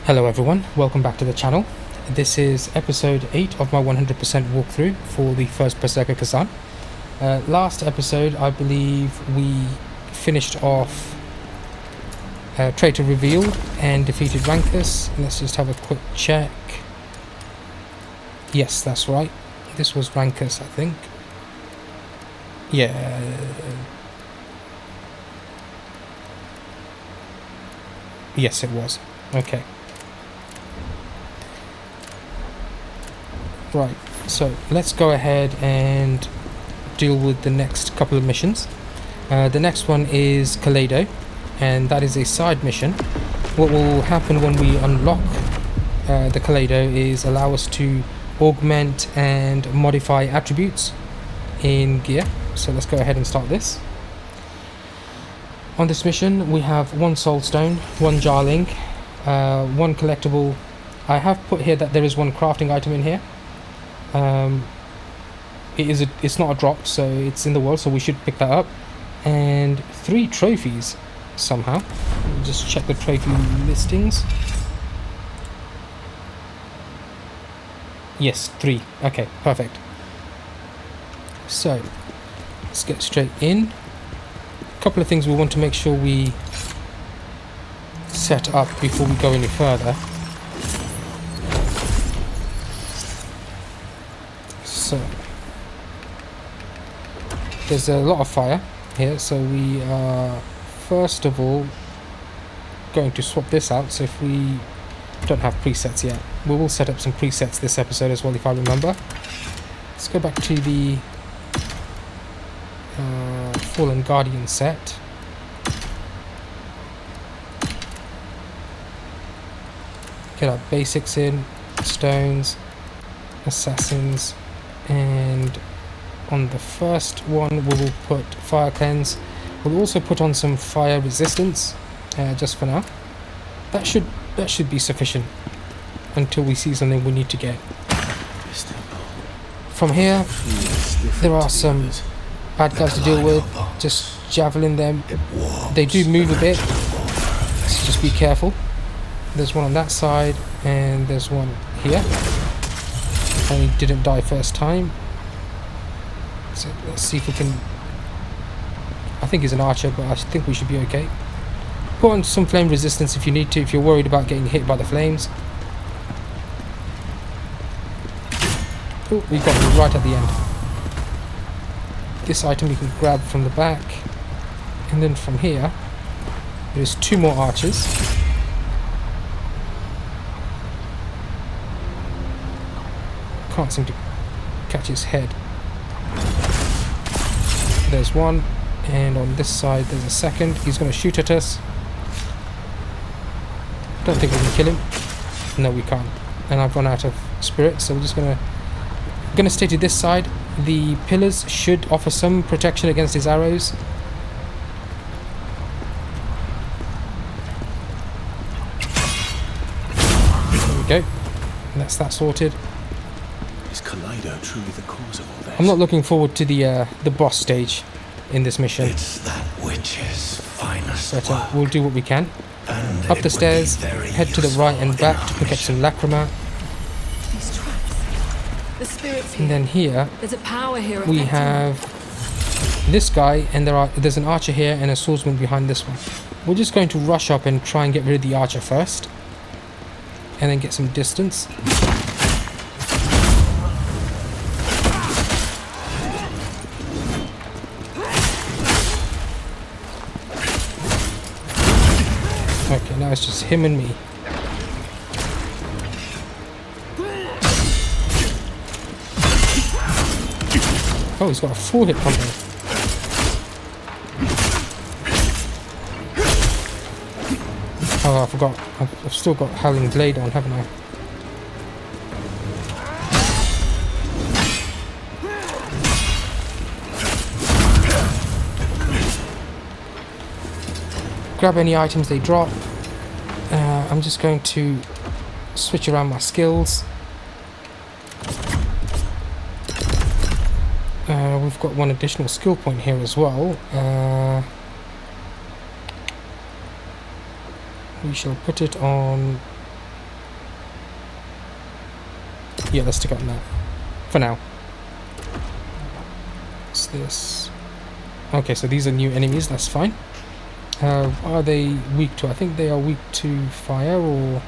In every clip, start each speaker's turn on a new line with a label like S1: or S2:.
S1: Hello everyone, welcome back to the channel. This is episode 8 of my 100% walkthrough for the first Berserker Khazan. Last episode I believe we finished off Traitor Revealed and defeated Rankus. Let's just have a quick check. Yes, that's right. This was Rankus, I think. Yeah. Yes, it was. Okay. Right, so let's go ahead and deal with the next couple of missions. The next one is Kaleido, and that is a side mission. What will happen when we unlock the Kaleido is allow us to augment and modify attributes in gear. So let's go ahead and start this. On this mission we have one Soulstone, one Jarling, one collectible. I have put here that there is one crafting item in here. It's not a drop, so it's in the world, so we should pick that up. And 3 trophies somehow. Just check the trophy listings. Yes, 3. Okay, perfect. So let's get straight in. A couple of things we want to make sure we set up before we go any further. So there's a lot of fire here, so we are first of all going to swap this out. So if we don't have presets yet, we will set up some presets this episode as well, if I remember. Let's go back to the Fallen Guardian set. Get our basics in: stones, assassins, and on the first one we will put fire cleanse. We'll also put on some fire resistance just for now. That should be sufficient until we see something we need to get. From here there are some bad guys to deal with. Just javelin them. They do move a bit, so just be careful. There's one on that side and there's one here. And he didn't die first time. So let's see if we can... I think he's an archer, but I think we should be okay. Put on some flame resistance if you need to, if you're worried about getting hit by the flames. Oh, we got him right at the end. This item you can grab from the back. And then from here, there's 2 more archers. Can't seem to catch his head. There's one, and on this side there's a second. He's going to shoot at us. Don't think we can kill him. No, we can't. And I've run out of spirit, so we're just going to stay to this side. The pillars should offer some protection against his arrows. There we go. And that's that sorted.
S2: Is Kaleido truly the cause of all this?
S1: I'm not looking forward to the boss stage in this mission.
S2: It's that witch's finest
S1: But we'll do what we can.
S2: And
S1: up the stairs, head to the right and back to pick up some lacrima.
S3: These traps. The spirits here.
S1: And then here
S3: There's a power here.
S1: we have this guy, and there's an archer here and a swordsman behind this one. We're just going to rush up and try and get rid of the archer first, and then get some distance. Okay, now it's just him and me. Oh, he's got a 4-hit combo. Oh, I forgot. I've still got Howling Blade on, haven't I? Grab any items they drop. I'm just going to switch around my skills. We've got one additional skill point here as well. We shall put it on Yeah, let's stick on that for now. What's this? Okay, so these are new enemies, that's fine. Are they weak to? I think they are weak to fire or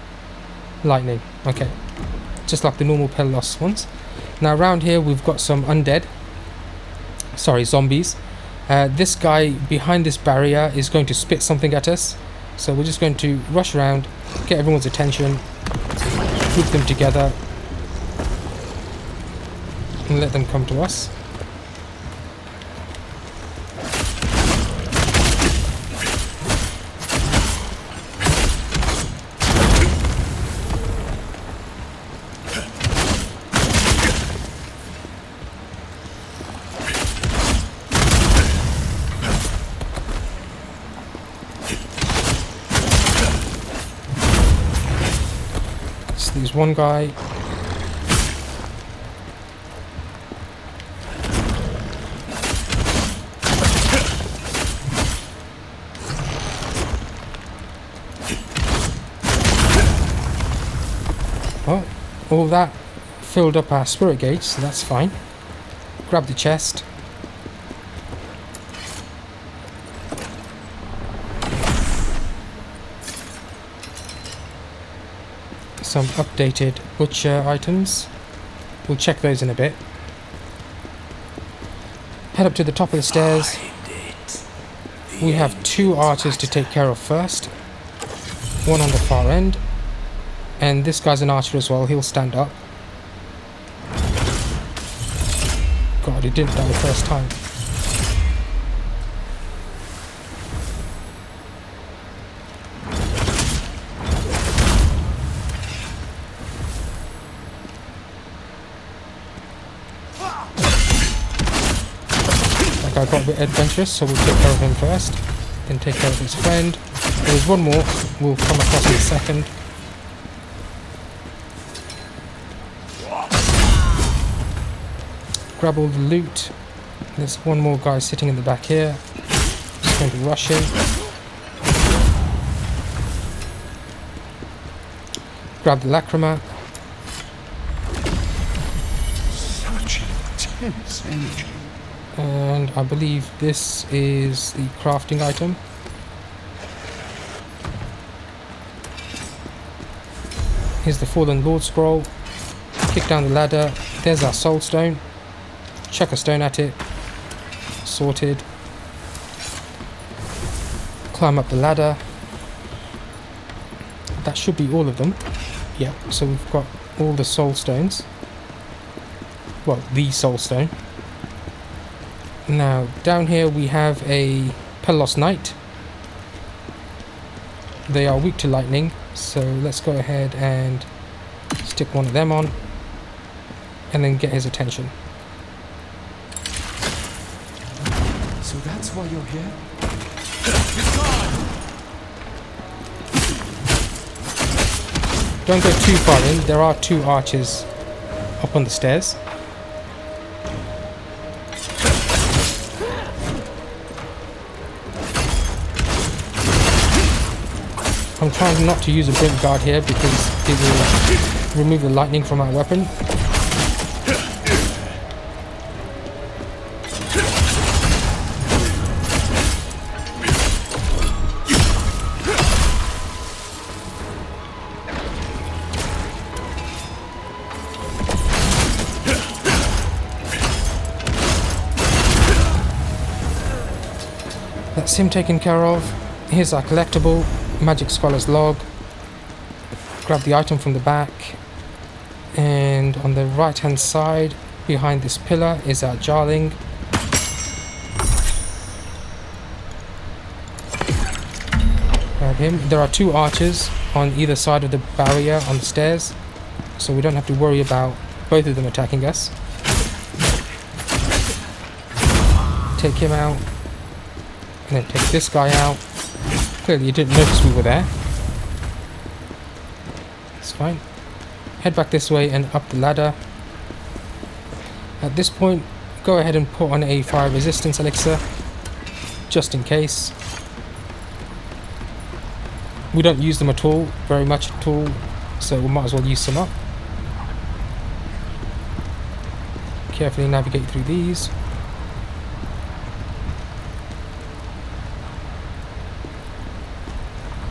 S1: lightning. Okay, just like the normal Pell Los ones. Now around here we've got some undead. Sorry, zombies. This guy behind this barrier is going to spit something at us. So we're just going to rush around, get everyone's attention, group them together, and let them come to us. There's one guy. Well, all that filled up our spirit gauge, so that's fine. Grab the chest. Some updated butcher items. We'll check those in a bit. Head up to the top of the stairs. We have 2 archers to take care of first. One on the far end. And this guy's an archer as well, he'll stand up. God, he didn't die the first time. I got a bit adventurous, so we'll take care of him first, then take care of his friend. There's one more we'll come across in a second. Grab all the loot. There's one more guy sitting in the back here. Just going to rush him. Grab the lacrima.
S2: Such intense energy.
S1: And I believe this is the crafting item. Here's the Fallen Lord scroll. Kick down the ladder. There's our Soulstone. Chuck a stone at it. Sorted. Climb up the ladder. That should be all of them. Yeah, so we've got all the Soulstones. Well, the Soulstone. Now, down here we have a Pell Los Knight. They are weak to lightning, so let's go ahead and stick one of them on and then get his attention.
S2: So that's why you're here?
S1: Don't go too far in, there are 2 archers up on the stairs. I'm trying not to use a Brink Guard here because it will remove the lightning from our weapon. That's him taken care of. Here's our collectible. Magic Scholar's Log. Grab the item from the back, and on the right hand side behind this pillar is our Jarling. Grab him. There are 2 archers on either side of the barrier on the stairs, so we don't have to worry about both of them attacking us. Take him out, and then take this guy out. Clearly you didn't notice we were there. It's fine. Head back this way and up the ladder. At this point, go ahead and put on a fire resistance elixir, just in case. We don't use them at all, very much at all, so we might as well use some up. carefully navigate through these.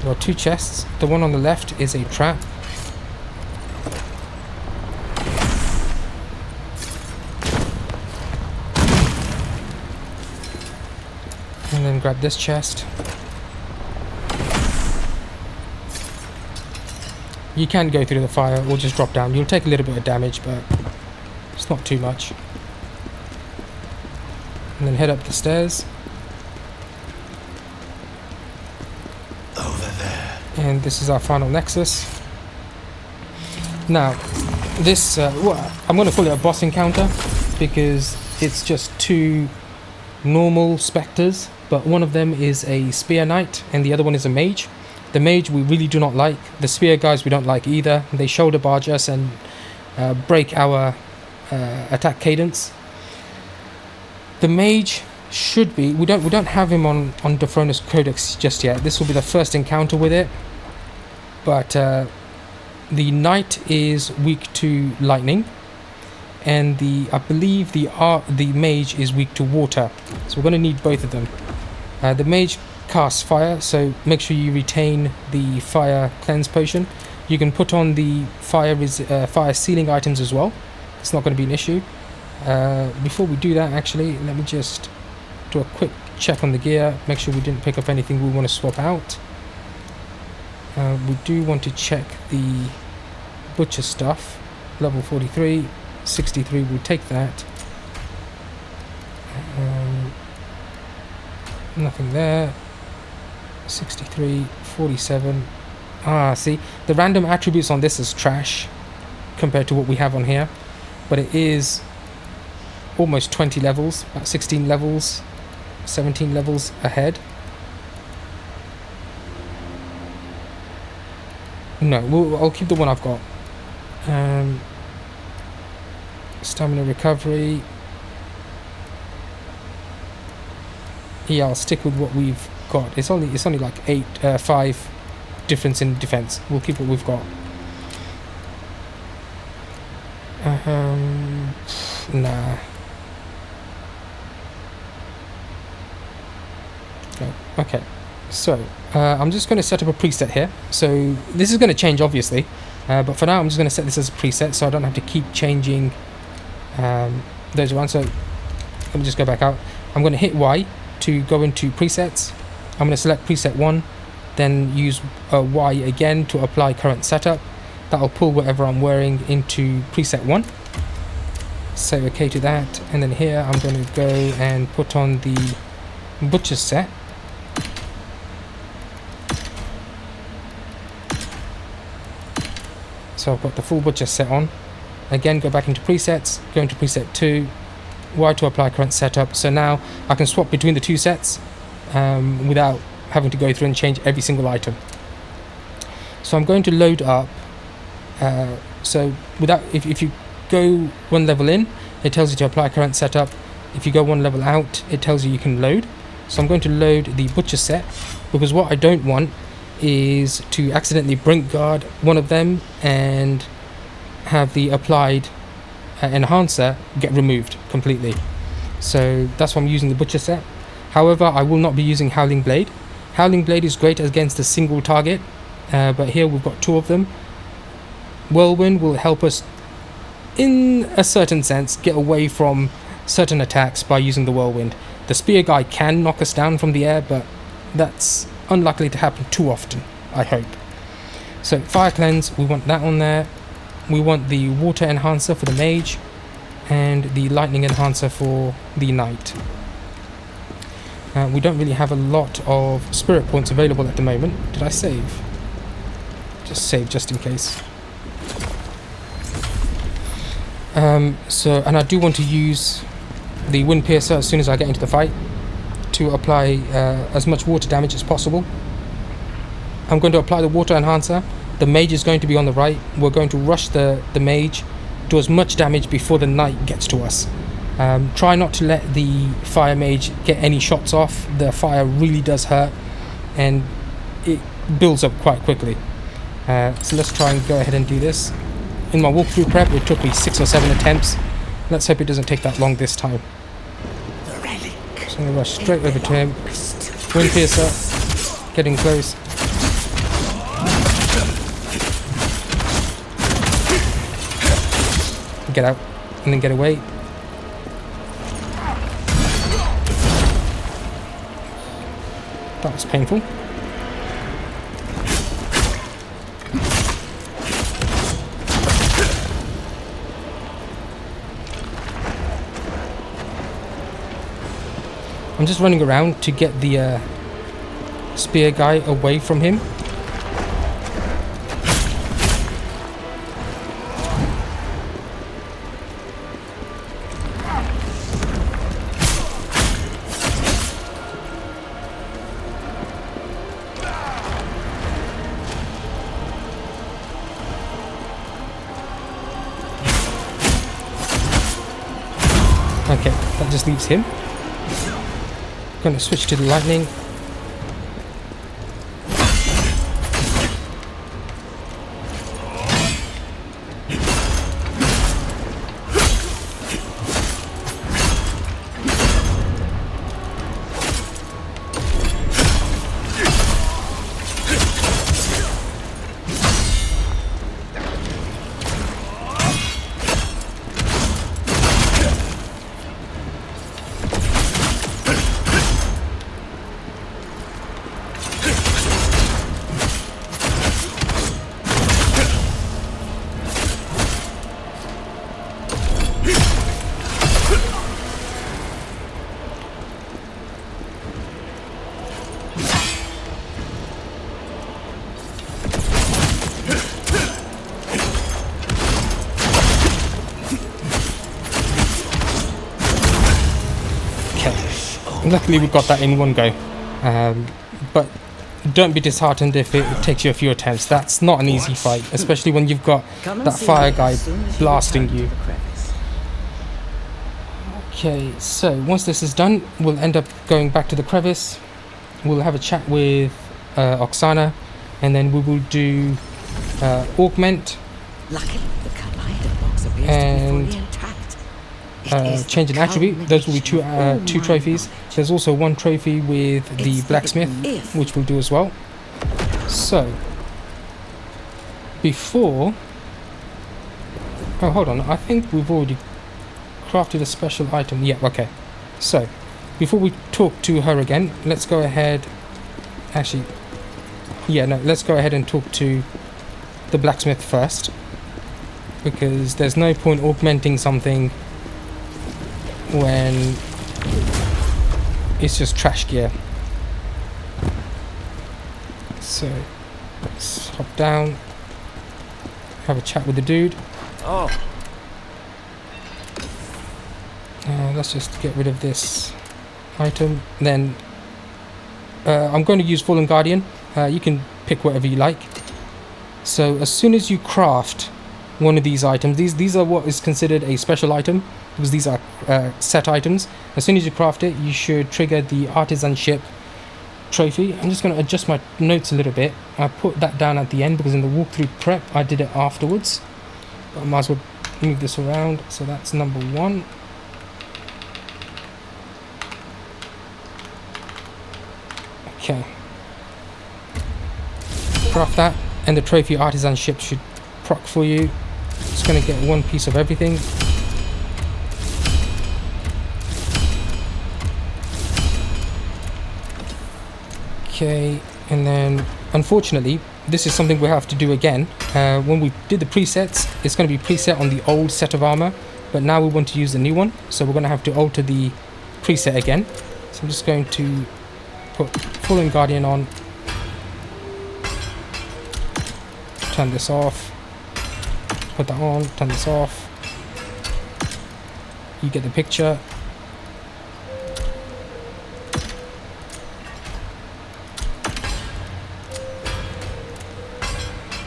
S1: There are 2 chests. The one on the left is a trap. And then grab this chest. You can go through the fire or just drop down. You'll take a little bit of damage, but it's not too much. And then head up the stairs.
S2: Over there.
S1: And this is our final Nexus. Now, this, well, I'm going to call it a boss encounter because it's just 2 normal spectres, but one of them is a Spear Knight and the other one is a Mage. The Mage we really do not like. The Spear guys we don't like either. They shoulder barge us and break our attack cadence. The Mage should be, we don't have him on Dethroner's Codex just yet. This will be the first encounter with it. But the Knight is weak to lightning, and I believe the Mage is weak to water. So we're going to need both of them. The Mage casts fire, so make sure you retain the fire cleanse potion. You can put on the fire sealing items as well. It's not going to be an issue. Before we do that, actually, let me just do a quick check on the gear, make sure we didn't pick up anything we want to swap out. We do want to check the butcher stuff. Level 43, 63, we'll take that. Nothing there. 63, 47. See, the random attributes on this is trash compared to what we have on here, but it is almost 20 levels, about 16 levels, 17 levels ahead. No, I'll keep the one I've got. Stamina recovery. Yeah, I'll stick with what we've got. It's only like 5 difference in defense. We'll keep what we've got. Nah. Okay. So I'm just going to set up a preset here. So this is going to change, obviously, but for now I'm just going to set this as a preset, so I don't have to keep changing those around. So let me just go back out. I'm going to hit Y to go into presets. I'm going to select preset 1, then use Y again to apply current setup. That'll pull whatever I'm wearing into preset 1. Say OK to that, and then here I'm going to go and put on the butcher's set. So I've got the full butcher set on. Again, go back into presets, go into preset 2, Y to apply current setup. So now I can swap between the 2 sets without having to go through and change every single item. So I'm going to load up. So if you go 1 level in, it tells you to apply current setup. If you go 1 level out, it tells you can load. So I'm going to load the butcher set, because what I don't want is to accidentally brink guard one of them and have the applied enhancer get removed completely. So that's why I'm using the butcher set. However, I will not be using Howling Blade. Howling Blade is great against a single target, but here we've got 2 of them. Whirlwind will help us, in a certain sense, get away from certain attacks by using the Whirlwind. The Spear guy can knock us down from the air, but that's unlikely to happen too often, I hope. So Fire Cleanse, we want that on there. We want the Water Enhancer for the Mage, and the Lightning Enhancer for the Knight. We don't really have a lot of Spirit Points available at the moment. Did I save? Just save just in case. And I do want to use the Wind Piercer as soon as I get into the fight to apply as much water damage as possible. I'm going to apply the Water Enhancer. The Mage is going to be on the right. We're going to rush the Mage, do as much damage before the Knight gets to us. Try not to let the Fire Mage get any shots off. The fire really does hurt, and it builds up quite quickly. So let's try and go ahead and do this. In my walkthrough prep, it took me 6 or 7 attempts Let's hope it doesn't take that long this time. So I'm going to rush straight over to him. Wind Piercer, getting close. Get out, and then get away. That was painful. I'm just running around to get the spear guy away from him. Okay, that just leaves him. Going to switch to the lightning. Luckily we got that in one go, but don't be disheartened if it takes you a few attempts. That's not an easy fight, especially when you've got that fire guy blasting you. Okay, so once this is done, we'll end up going back to the crevice. We'll have a chat with Oksana, and then we will do Augment and change an attribute. Those will be two trophies. There's also one trophy with the blacksmith, which we'll do as well. So before, oh hold on, I think we've already crafted a special item. Yeah, okay. So before we talk to her again, let's go ahead, actually, yeah, no, let's go ahead and talk to the blacksmith first, because there's no point augmenting something when it's just trash gear. So let's hop down, have a chat with the dude.
S4: Oh.
S1: Let's just get rid of this item. Then I'm going to use Fallen Guardian. You can pick whatever you like. So as soon as you craft one of these items, these are what is considered a special item, because these are set items. As soon as you craft it, you should trigger the Artisanship trophy. I'm just going to adjust my notes a little bit. I put that down at the end because in the walkthrough prep I did it afterwards, but I might as well move this around. So that's number 1. Okay, craft that, and the trophy Artisanship should proc for you. Just going to get one piece of everything. Okay, and then unfortunately this is something we have to do again. When we did the presets, it's going to be preset on the old set of armor, but now we want to use the new one, so we're going to have to alter the preset again. So I'm just going to put Fallen Guardian on, turn this off, put that on, turn this off. You get the picture.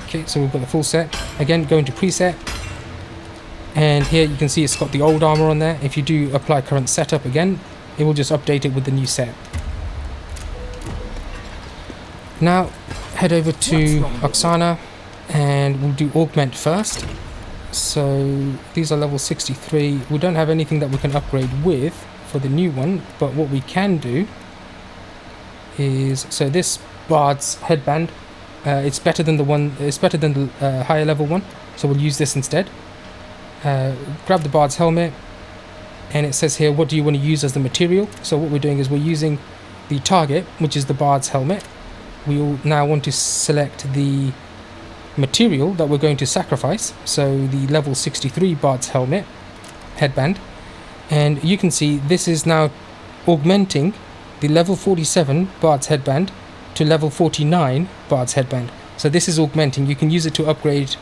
S1: Okay, so we've got the full set. Again, go into preset, and here you can see it's got the old armor on there. If you do apply current setup again, it will just update it with the new set. Now head over to Oksana, and we'll do Augment first. So these are level 63. We don't have anything that we can upgrade with for the new one, but what we can do is, so this Bard's headband, it's better than the higher level one, so we'll use this instead. Grab the Bard's helmet, and it says here, what do you want to use as the material? So what we're doing is we're using the target, which is the Bard's helmet. We'll now want to select the material that we're going to sacrifice, so the level 63 Bard's helmet headband, and you can see this is now augmenting the level 47 Bard's headband to level 49 Bard's headband. So this is augmenting. You can use it to upgrade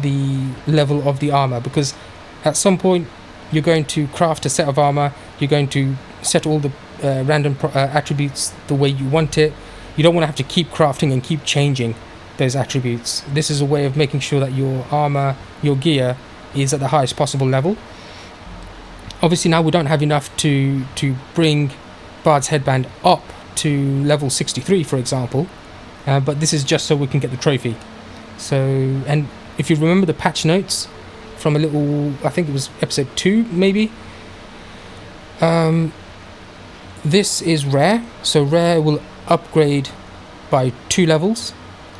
S1: the level of the armor, because at some point you're going to craft a set of armor, you're going to set all the random attributes the way you want it. You don't want to have to keep crafting and keep changing those attributes. This is a way of making sure that your armor, your gear, is at the highest possible level. Obviously now we don't have enough to bring Bard's headband up to level 63, for example, but this is just so we can get the trophy. So, and if you remember the patch notes from a little, I think it was episode 2 maybe, this is rare, so rare will upgrade by 2 levels,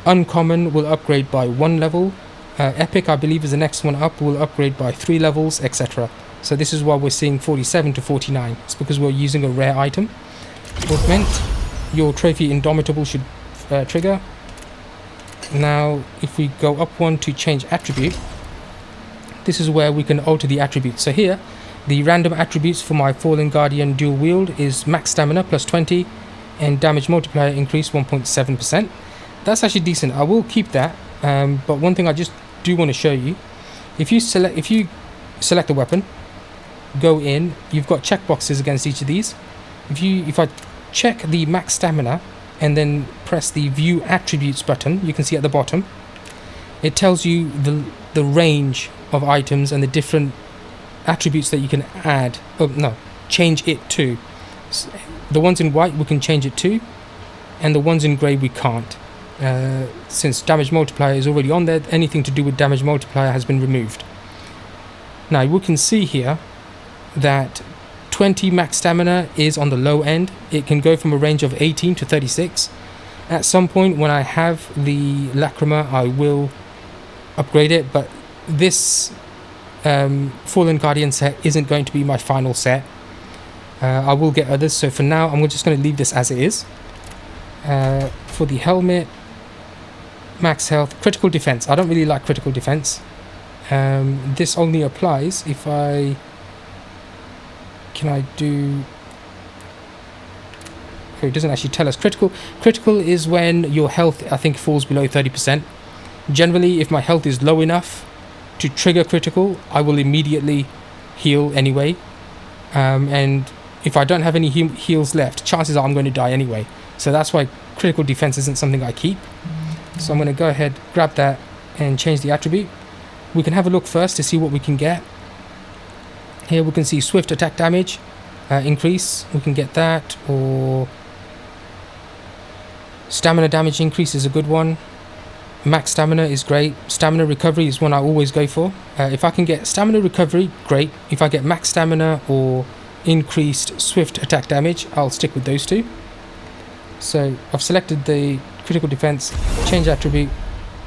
S1: uncommon will upgrade by 1 level, epic I believe is the next one up, will upgrade by 3 levels, etc. So this is why we're seeing 47 to 49. It's because we're using a rare item. Augment, your trophy Indomitable should trigger. Now if we go up one to change attribute, this is where we can alter the attributes. So here the random attributes for my Fallen Guardian dual wield is max stamina plus 20 and damage multiplier increase 1.7%. That's actually decent. I will keep that, but one thing I just do want to show you, if you select the weapon, go in, you've got checkboxes against each of these. If I check the max stamina and then press the view attributes button, you can see at the bottom it tells you the range of items and the different attributes that you can add, change it to. The ones in white we can change it to, and the ones in grey we can't. Since damage multiplier is already on there, anything to do with damage multiplier has been removed. Now we can see here that 20 max stamina is on the low end. It can go from a range of 18 to 36. At some point when I have the Lacrima I will upgrade it, but this Fallen Guardian set isn't going to be my final set. I will get others, so for now I'm just going to leave this as it is. For the helmet, max health, critical defense. I don't really like critical defense. This only applies if I... Can I do... Oh, it doesn't actually tell us. Critical is when your health, I think, falls below 30%. Generally, if my health is low enough to trigger critical, I will immediately heal anyway. And if I don't have any heals left, chances are I'm going to die anyway. So that's why critical defense isn't something I keep. So I'm going to go ahead, grab that, and change the attribute. We can have a look first to see what we can get. Here we can see swift attack damage increase. We can get that, or stamina damage increase is a good one. Max stamina is great. Stamina recovery is one I always go for. If I can get stamina recovery, great. If I get max stamina or increased swift attack damage, I'll stick with those two. So I've selected the critical defense, change attribute,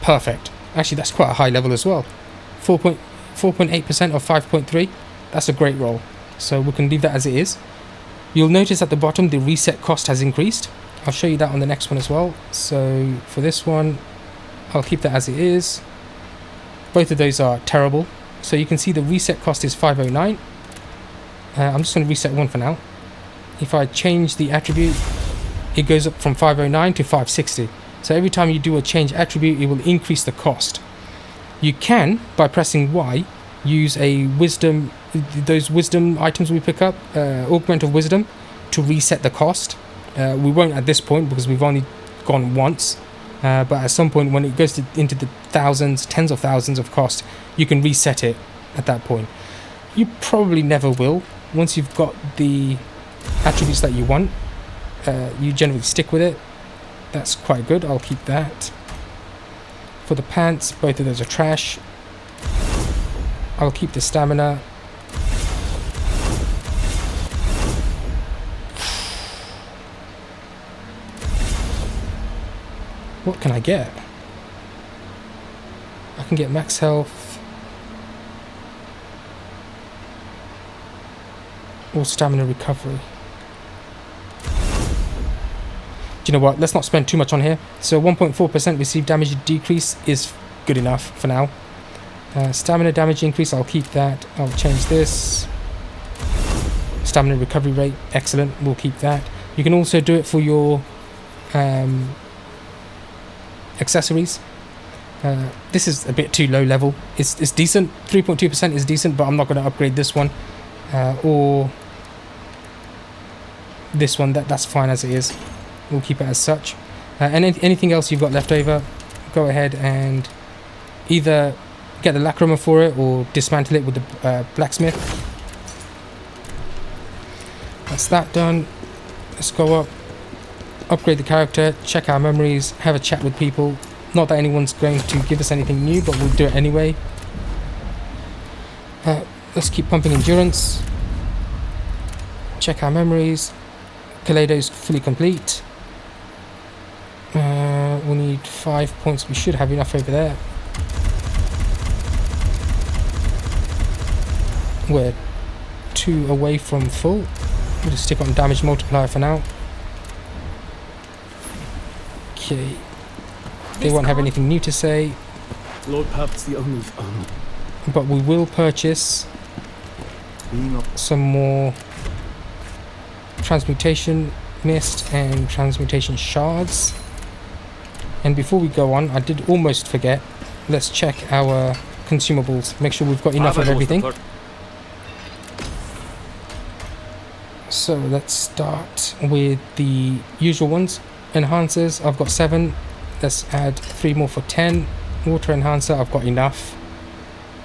S1: perfect. Actually that's quite a high level as well. 4.8% of 5.3. That's a great roll. So we can leave that as it is. You'll notice at the bottom the reset cost has increased. I'll show you that on the next one as well. So for this one, I'll keep that as it is. Both of those are terrible. So you can see the reset cost is 509. I'm just going to reset one for now. If I change the attribute, it goes up from 509 to 560. So every time you do a change attribute, it will increase the cost. You can, by pressing Y, use a wisdom, those wisdom items we pick up, augment of wisdom, to reset the cost. We won't at this point because we've only gone once. But at some point when it goes into the thousands, tens of thousands of cost, you can reset it at that point. You probably never will. Once you've got the attributes that you want, you generally stick with it. That's quite good. I'll keep that. For the pants, both of those are trash. I'll keep the stamina. What can I get? I can get max health or stamina recovery. Do you know what? Let's not spend too much on here. So 1.4% received damage decrease is good enough for now. Stamina damage increase, I'll keep that. I'll change this. Stamina recovery rate, excellent. We'll keep that. You can also do it for your accessories. This is a bit too low level. It's decent. 3.2% is decent, but I'm not going to upgrade this one or this one. That's fine as it is. We'll keep it as such. And anything else you've got left over, go ahead and either get the lachroma for it or dismantle it with the blacksmith. That's that done. Let's go up, upgrade the character, check our memories, have a chat with people. Not that anyone's going to give us anything new, but we'll do it anyway. Let's keep pumping endurance. Check our memories. Kaleido's fully complete. We need 5 points. We should have enough over there. We're 2 away from full. We'll just stick on damage multiplier for now. Okay. They won't have anything new to say.
S2: Lord Pact's the only.
S1: But we will purchase some more transmutation mist and transmutation shards. And before we go on, I did almost forget. Let's check our consumables. Make sure we've got enough of everything. So let's start with the usual ones. Enhancers, I've got 7. Let's add 3 more for 10. Water enhancer, I've got enough.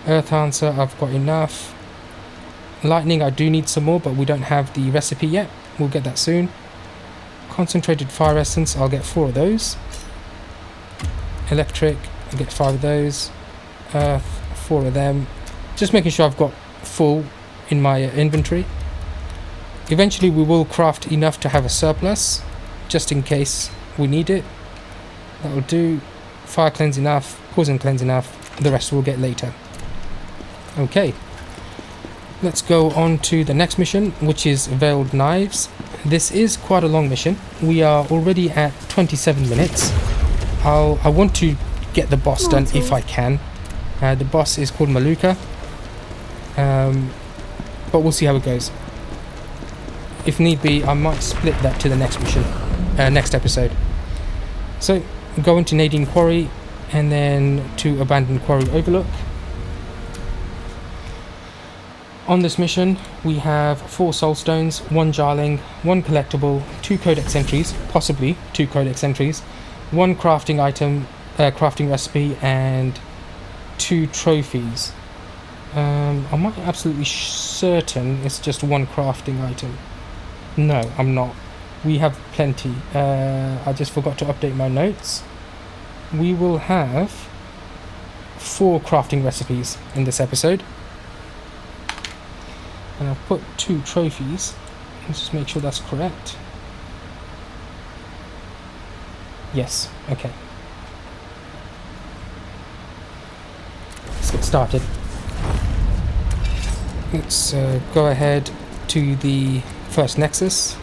S1: Earth enhancer, I've got enough. Lightning, I do need some more, but we don't have the recipe yet. We'll get that soon. Concentrated fire essence, I'll get 4 of those. Electric, I'll get 5 of those. Earth, 4 of them. Just making sure I've got full in my inventory. Eventually we will craft enough to have a surplus, just in case we need it. That'll do. Fire cleanse enough, poison cleanse enough, the rest we'll get later. Okay, let's go on to the next mission, which is Veiled Knives. This is quite a long mission. We are already at 27 minutes. I want to get the boss done if I can. The boss is called Maluca, but we'll see how it goes. If need be, I might split that to the next mission, next episode. So, go into Nadine Quarry, and then to Abandoned Quarry Overlook. On this mission, we have 4 Soulstones, 1 Jarling, 1 Collectible, 2 Codex entries, possibly 2 Codex entries, 1 crafting item, crafting recipe, and 2 trophies. I'm not absolutely certain it's just 1 crafting item. No, I'm not. We have plenty. I just forgot to update my notes. We will have 4 crafting recipes in this episode. And I've put 2 trophies. Let's just make sure that's correct. Yes, okay. Let's get started. Let's go ahead to the first Nexus.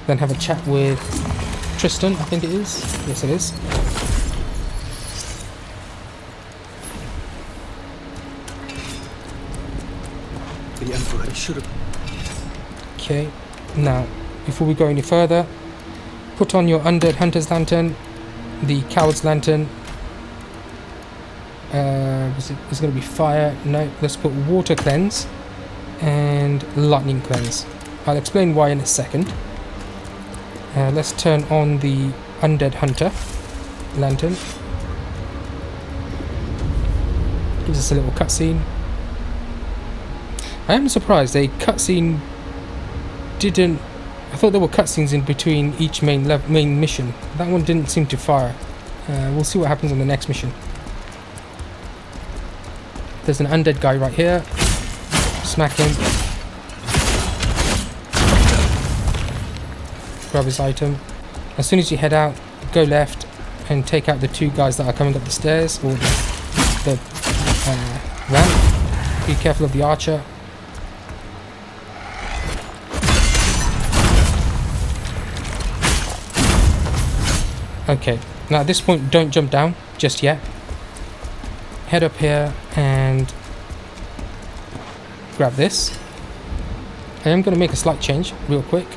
S1: Then have a chat with Tristan, I think it is. Yes, it is.
S2: The Emperor should have.
S1: Okay, now, before we go any further, put on your Undead Hunter's Lantern, the Coward's Lantern. It's going to be fire. No, let's put Water Cleanse and Lightning Cleanse. I'll explain why in a second. Let's turn on the Undead Hunter Lantern. Gives us a little cutscene. I am surprised a cutscene didn't. I thought there were cutscenes in between each main mission. That one didn't seem to fire We'll see what happens on the next mission. There's an undead guy right here. Smack him. Grab his item. As soon as you head out, go left and take out the 2 guys that are coming up the stairs, or the ramp. Be careful of the archer. Okay, now at this point, don't jump down just yet. Head up here and grab this. I am going to make a slight change real quick.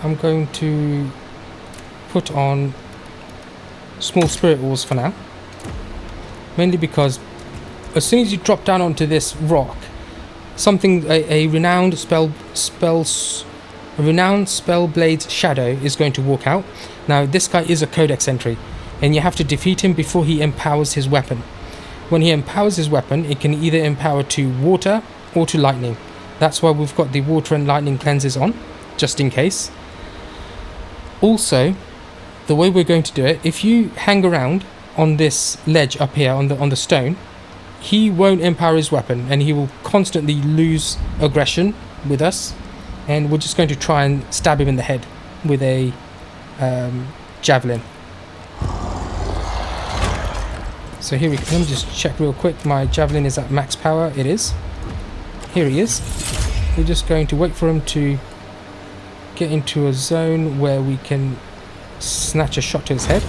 S1: I'm going to put on small spirit oars for now, mainly because as soon as you drop down onto this rock, a renowned Spellblade's shadow is going to walk out. Now this guy is a Codex entry, and you have to defeat him before he empowers his weapon. When he empowers his weapon, it can either empower to water or to lightning. That's why we've got the water and lightning cleanses on, just in case. Also, the way we're going to do it, if you hang around on this ledge up here on the stone, he won't empower his weapon, and he will constantly lose aggression with us, and we're just going to try and stab him in the head with a javelin. So here let me just check real quick. My javelin is at max power. It is. Here he is. We're just going to wait for him to get into a zone where we can snatch a shot to his head.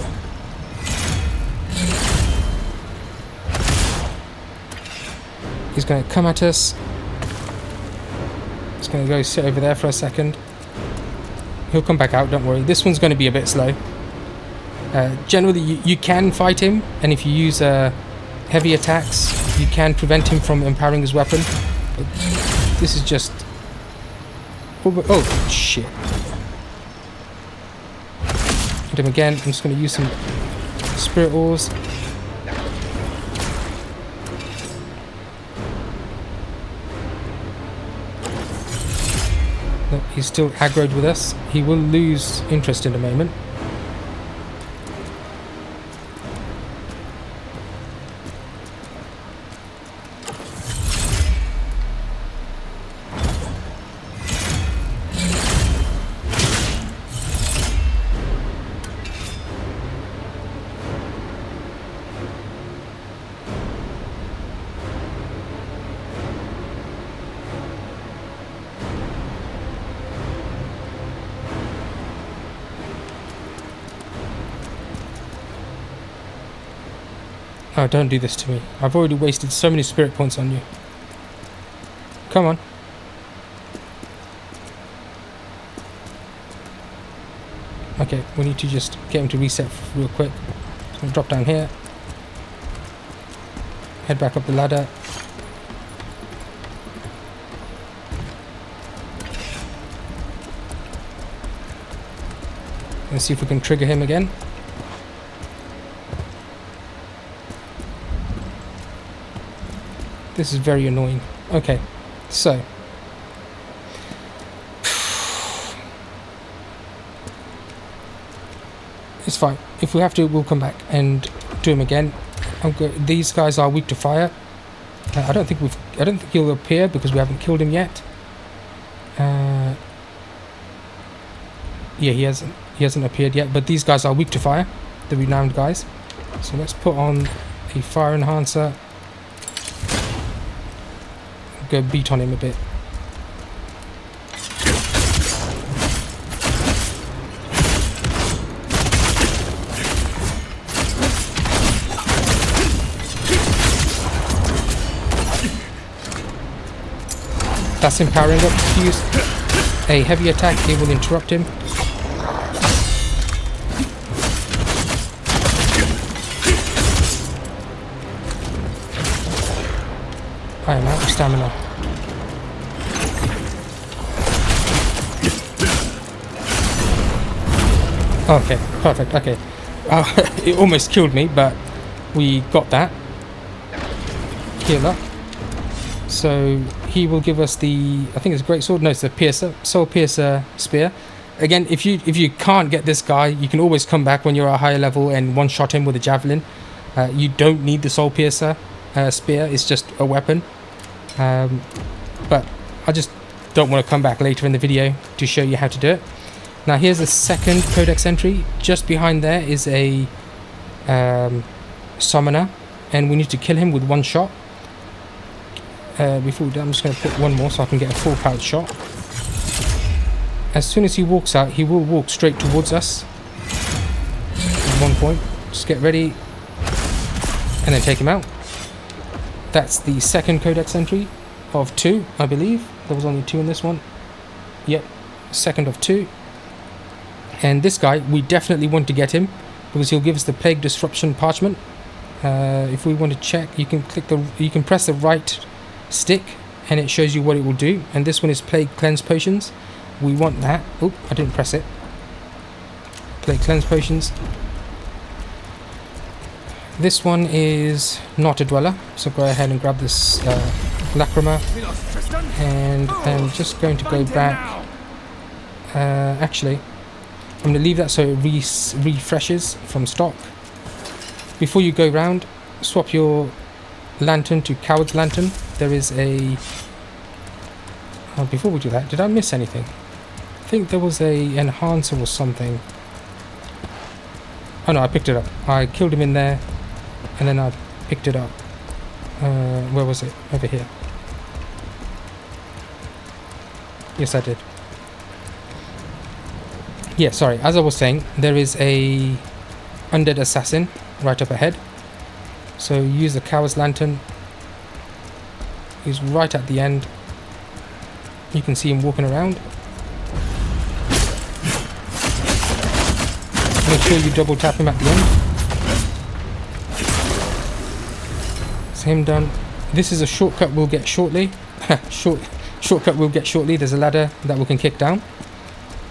S1: He's going to come at us. He's going to go sit over there for a second. He'll come back out, don't worry. This one's going to be a bit slow. Generally, you can fight him, and if you use heavy attacks, you can prevent him from empowering his weapon. But this is just... Oh, shit. Hit him again. I'm just going to use some spirit oars. Nope, he's still aggroed with us. He will lose interest in a moment. Oh, don't do this to me. I've already wasted so many spirit points on you. Come on. Okay, we need to just get him to reset real quick. So I'll drop down here. Head back up the ladder. Let's see if we can trigger him again. This is very annoying. Okay, so it's fine. If we have to, we'll come back and do him again. These guys are weak to fire. I don't think he'll appear because we haven't killed him yet. Yeah, he hasn't appeared yet. But these guys are weak to fire, the renowned guys. So let's put on a fire enhancer. Go beat on him a bit. That's empowering up. If you use a heavy attack, it will interrupt him. I am out of stamina. Okay, perfect, okay. It almost killed me, but we got that. Heal up. So he will give us the, I think it's a great sword. No, it's the piercer, soul piercer spear. again, if you can't get this guy, you can always come back when you're at a higher level and one-shot him with a javelin. You don't need the soul piercer spear. It's just a weapon. But I just don't want to come back later in the video to show you how to do it. Now here's a second codex entry. Just behind there is a summoner, and we need to kill him with one shot. Before we do, I'm just going to put one more so I can get a full powered shot. As soon as he walks out, he will walk straight towards us. At one point, just get ready and then take him out. That's the second codex entry of 2, I believe. There was only 2 in this one. Yep, second of 2. And this guy, we definitely want to get him because he'll give us the Plague Disruption Parchment. If we want to check, you can press the right stick and it shows you what it will do. And this one is Plague Cleanse Potions. We want that. Oh, I didn't press it. Plague Cleanse Potions. This one is not a dweller, so go ahead and grab this Lacrima, and I'm just going to go back. Actually, I'm going to leave that so it refreshes from stock. Before you go round, swap your lantern to Coward's Lantern. There is a... Oh, before we do that, did I miss anything? I think there was a enhancer or something. Oh no, I picked it up. I killed him in there, and then I picked it up. Where was it? Over here. Yes, I did. Yeah, sorry. As I was saying, there is a Undead Assassin right up ahead. So use the Coward's Lantern. He's right at the end. You can see him walking around. Make sure you double tap him at the end. It's him done. This is a shortcut we'll get shortly. Shortcut we'll get shortly. There's a ladder that we can kick down.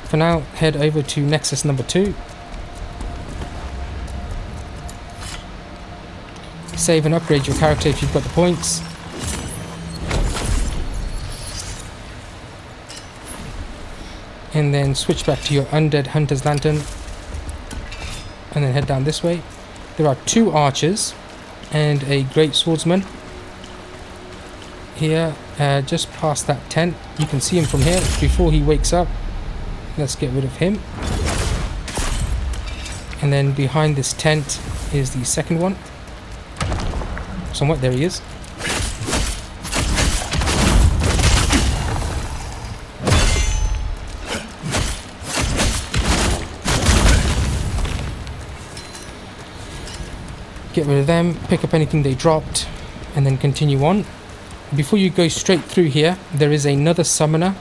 S1: For now, head over to Nexus number 2. Save and upgrade your character if you've got the points. And then switch back to your Undead Hunter's Lantern. And then head down this way. There are 2 archers and a great swordsman. Here, just past that tent. You can see him from here before he wakes up. Let's get rid of him. And then behind this tent is the second one. Somewhat, there he is. Get rid of them, pick up anything they dropped, and then continue on. Before you go straight through here, there is another summoner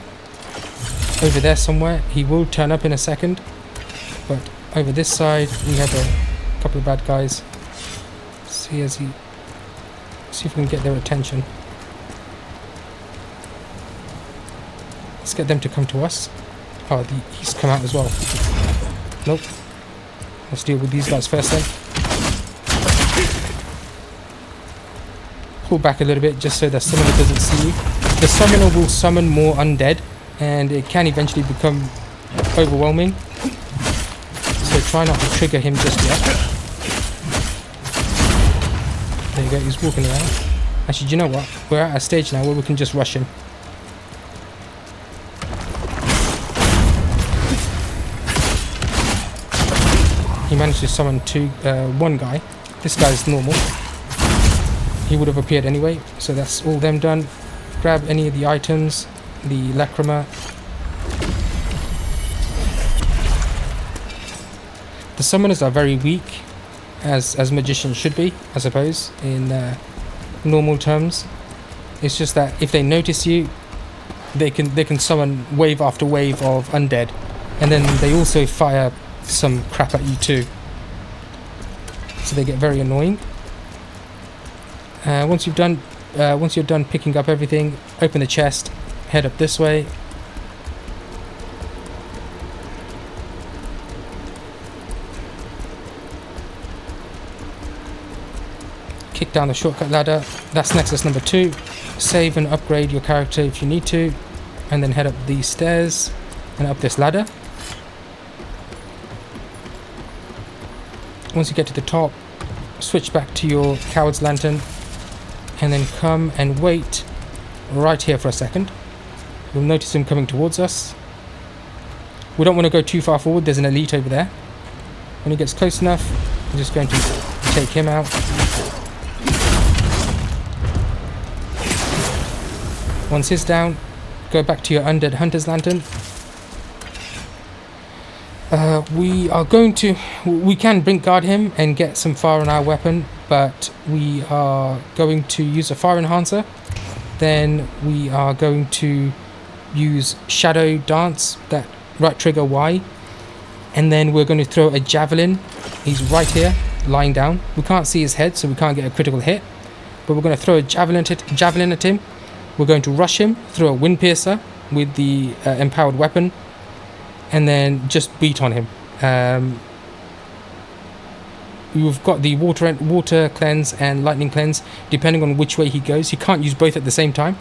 S1: over there somewhere. He will turn up in a second, but over this side we have a couple of bad guys. See if we can get their attention. Let's get them to come to us. Oh, he's come out as well. Nope. Let's deal with these guys first then. Pull back a little bit just so the summoner doesn't see you. The summoner will summon more undead and it can eventually become overwhelming. So try not to trigger him just yet. There you go, he's walking around. Actually, do you know what? We're at a stage now where we can just rush him. He managed to summon one guy. This guy's normal. He would have appeared anyway, so that's all them done. Grab any of the items, the Lacrima. The summoners are very weak, as magicians should be, I suppose, in normal terms. It's just that if they notice you, they can summon wave after wave of undead, and then they also fire some crap at you too. So they get very annoying. Once you're done picking up everything, open the chest, head up this way. Kick down the shortcut ladder. That's Nexus number 2. Save and upgrade your character if you need to, and then head up these stairs and up this ladder. Once you get to the top, switch back to your Coward's Lantern, and then come and wait right here for a second. You'll notice him coming towards us. We don't want to go too far forward, there's an elite over there. When he gets close enough, I'm just going to take him out. Once he's down, go back to your Undead Hunter's Lantern. We can Blink Guard him and get some fire on our weapon, but we are going to use a fire enhancer. Then we are going to use Shadow Dance, that right trigger Y, and then we're going to throw a javelin. He's right here, lying down. We can't see his head, so we can't get a critical hit, but we're going to throw a javelin at him. We're going to rush him, throw a Wind Piercer with the empowered weapon, and then just beat on him. We've got the water cleanse and lightning cleanse, depending on which way he goes. He can't use both at the same time,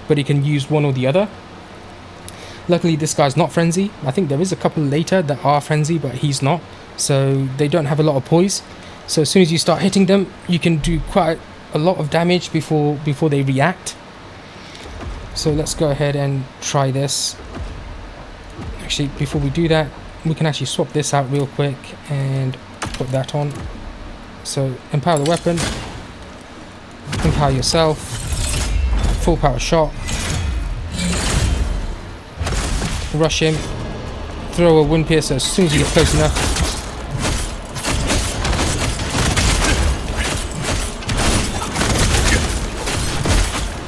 S1: but he can use one or the other. Luckily, this guy's not frenzy. I think there is a couple later that are frenzy, but he's not. So they don't have a lot of poise. So as soon as you start hitting them, you can do quite a lot of damage before they react. So let's go ahead and try this. Actually, before we do that, we can actually swap this out real quick and put that on. So empower the weapon, empower yourself, full power shot, rush him, throw a Wind Piercer as soon as you get close enough.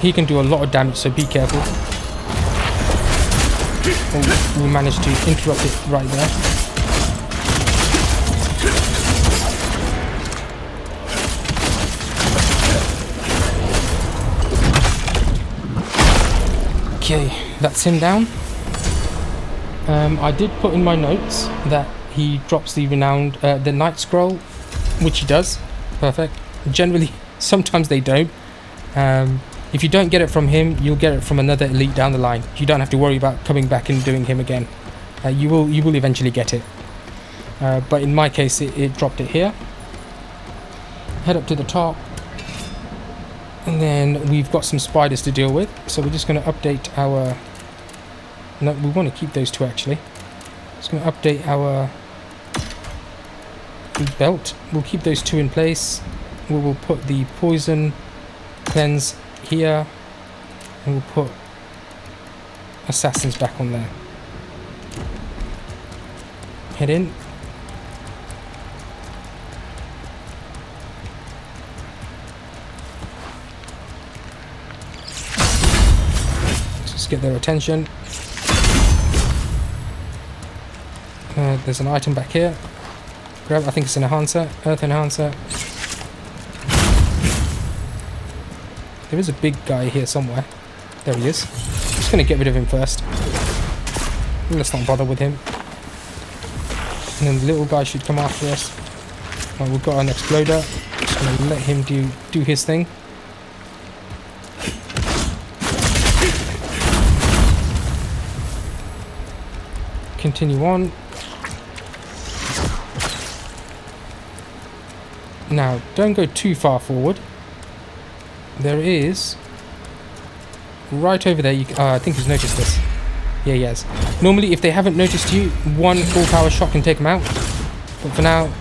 S1: He can do a lot of damage, so be careful. We managed to interrupt it right there. Okay, that's him down. I did put in my notes that he drops the renowned, the Night Scroll, which he does. Perfect. Generally, sometimes they don't. If you don't get it from him, you'll get it from another elite down the line. You don't have to worry about coming back and doing him again. You will eventually get it. But in my case, it dropped it here. Head up to the top. And then we've got some spiders to deal with. So we're just going to update our... No, we want to keep those two actually. Just going to update our belt. We'll keep those two in place. We will put the poison cleanse here, and we'll put assassins back on there. Head in. Let's just get their attention. There's an item back here. Grab, I think it's an enhancer, earth enhancer. There is a big guy here somewhere. There he is. I'm just going to get rid of him first. Let's not bother with him. And then the little guy should come after us. Well, we've got an exploder. Just going to let him do his thing. Continue on. Now, don't go too far forward. There is, right over there, I think he's noticed this. Yeah, he has. Normally, if they haven't noticed you, one full power shot can take them out. But for now,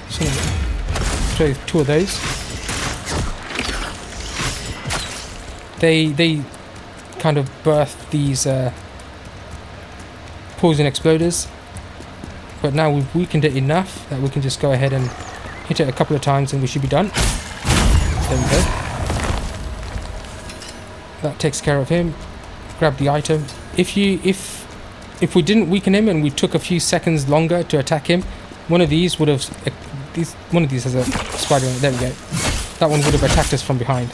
S1: just going to throw two of those. They kind of birth these poison exploders. But now we've weakened it enough that we can just go ahead and hit it a couple of times and we should be done. There we go. That takes care of him. Grab the item. If we didn't weaken him and we took a few seconds longer to attack him, one of these would have... one of these has a spider on it. There we go. That one would have attacked us from behind.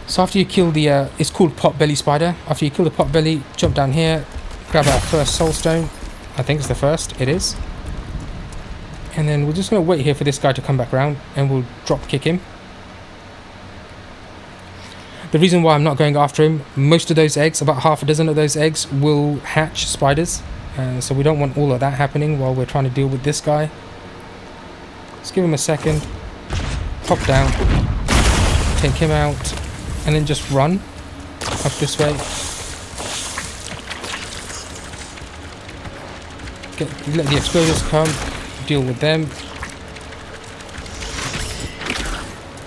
S1: So after you kill the... it's called Potbelly Spider. After you kill the Potbelly, jump down here. Grab our first Soulstone. I think it's the first. It is. And then we're just going to wait here for this guy to come back around and we'll drop kick him. The reason why I'm not going after him, most of those eggs, about half a dozen of those eggs, will hatch spiders. So we don't want all of that happening while we're trying to deal with this guy. Let's give him a second. Pop down. Take him out. And then just run up this way. Let the exploders come. Deal with them.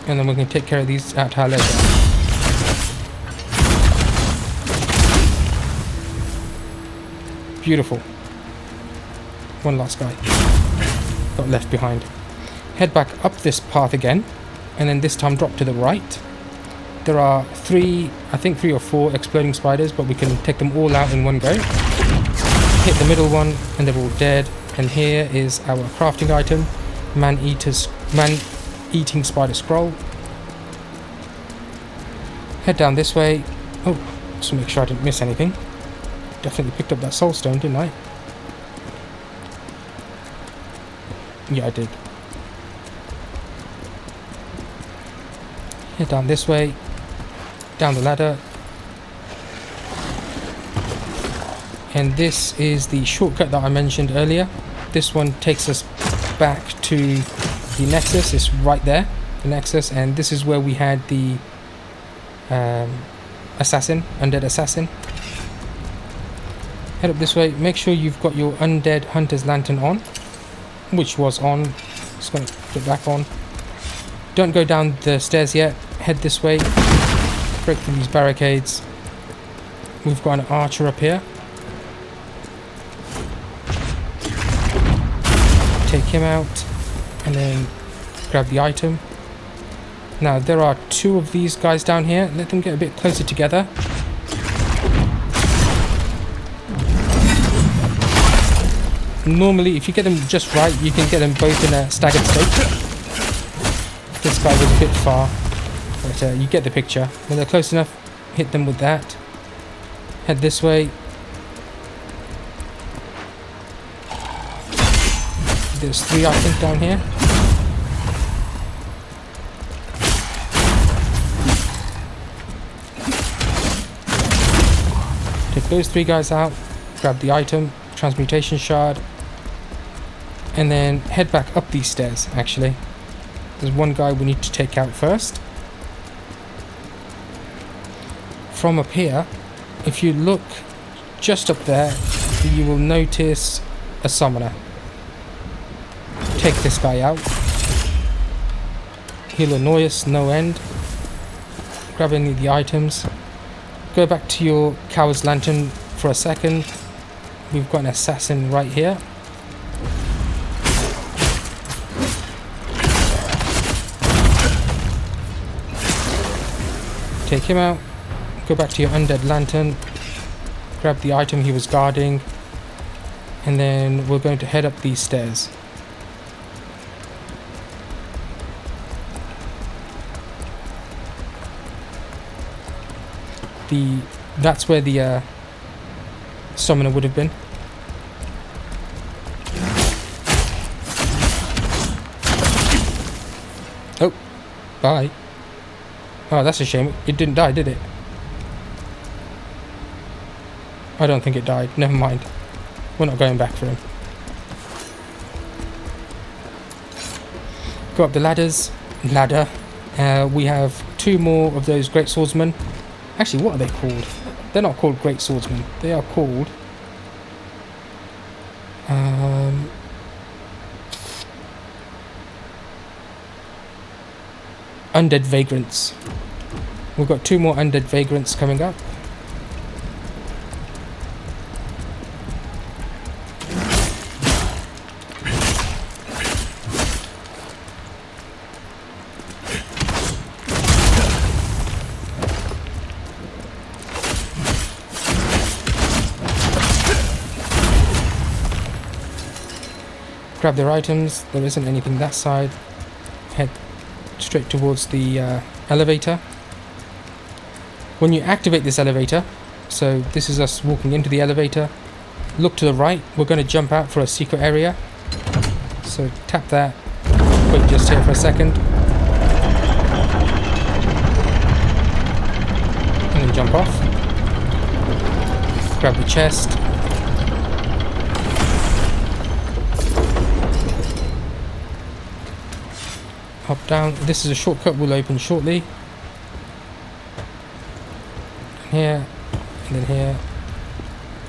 S1: And then we can take care of these at our leisure. Beautiful. One last guy got left behind. Head back up this path again, and then this time drop to the right. There are three or four exploding spiders, but we can take them all out in one go. Hit the middle one, and they're all dead. And here is our crafting item, man-eating spider scroll. Head down this way. Oh, just to make sure I didn't miss anything. Definitely picked up that Soulstone, didn't I? Yeah, I did. Head down this way. Down the ladder. And this is the shortcut that I mentioned earlier. This one takes us back to the Nexus. It's right there, the Nexus, and this is where we had the assassin, undead assassin. Head up this way. Make sure you've got your undead hunter's lantern on, which was on. Just going to put it back on. Don't go down the stairs yet. Head this way. Break through these barricades. We've got an archer up here. Take him out and then grab the item. Now there are two of these guys down here. Let them get a bit closer together. Normally if you get them just right, you can get them both in a staggered state. This guy was a bit far, but you get the picture. When they're close enough, hit them with that. Head this way. There's three, I think, down here. Take those three guys out, grab the item, transmutation shard, and then head back up these stairs, actually. There's one guy we need to take out first. From up here, if you look just up there, you will notice a summoner. Take this guy out. He'll annoy us no end. Grab any of the items. Go back to your coward's lantern for a second. We've got an assassin right here. Take him out. Go back to your undead lantern. Grab the item he was guarding. And then we're going to head up these stairs. That's where the summoner would have been. Oh, bye. Oh, that's a shame. It didn't die, did it? I don't think it died. Never mind. We're not going back for him. Go up the ladder. We have two more of those great swordsmen. Actually, what are they called? They're not called great swordsmen. They are called undead vagrants. We've got two more undead vagrants coming up. Grab their items. There isn't anything that side. Head straight towards the elevator. When you activate this elevator, so this is us walking into the elevator, look to the right. We're going to jump out for a secret area. So tap that. Wait just here for a second. And then jump off. Grab the chest. Hop down. This is a shortcut we'll open shortly. Here, and then here,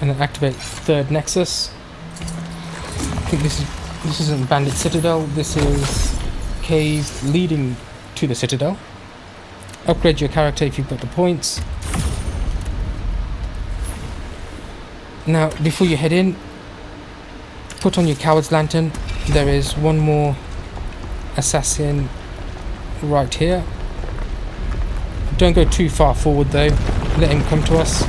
S1: and then activate third Nexus. I think this isn't Bandit Citadel. This is cave leading to the Citadel. Upgrade your character if you've got the points. Now, before you head in, put on your Coward's Lantern. There is one more assassin right here. Don't go too far forward though. Let him come to us.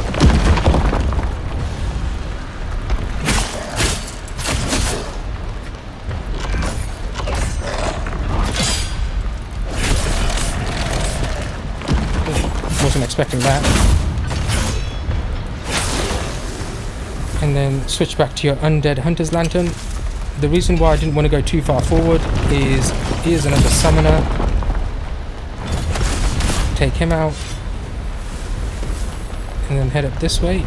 S1: Wasn't expecting that. And then switch back to your Undead Hunter's Lantern. The reason why I didn't want to go too far forward is here's another summoner. Take him out. And then head up this way.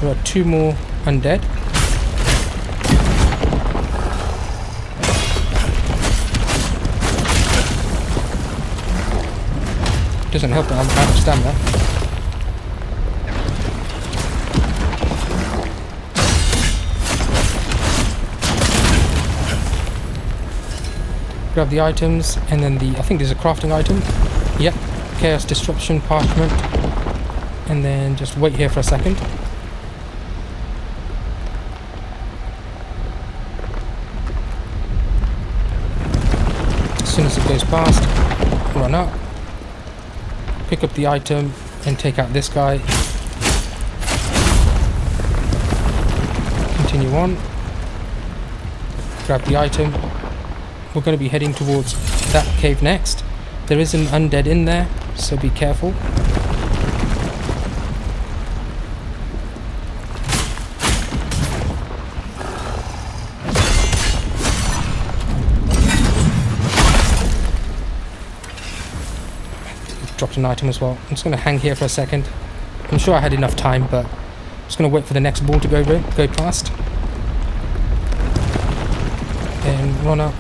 S1: There are 2 more Undead. Doesn't help that I'm out of stamina. Grab the items, and then I think there's a crafting item. Yep, Chaos Disruption, Parchment. And then just wait here for a second. As soon as it goes past, run up. Pick up the item and take out this guy. Continue on. Grab the item. We're going to be heading towards that cave next. There is an undead in there, so be careful. Dropped an item as well. I'm just going to hang here for a second. I'm sure I had enough time, but I'm just going to wait for the next ball to go past. Then run up.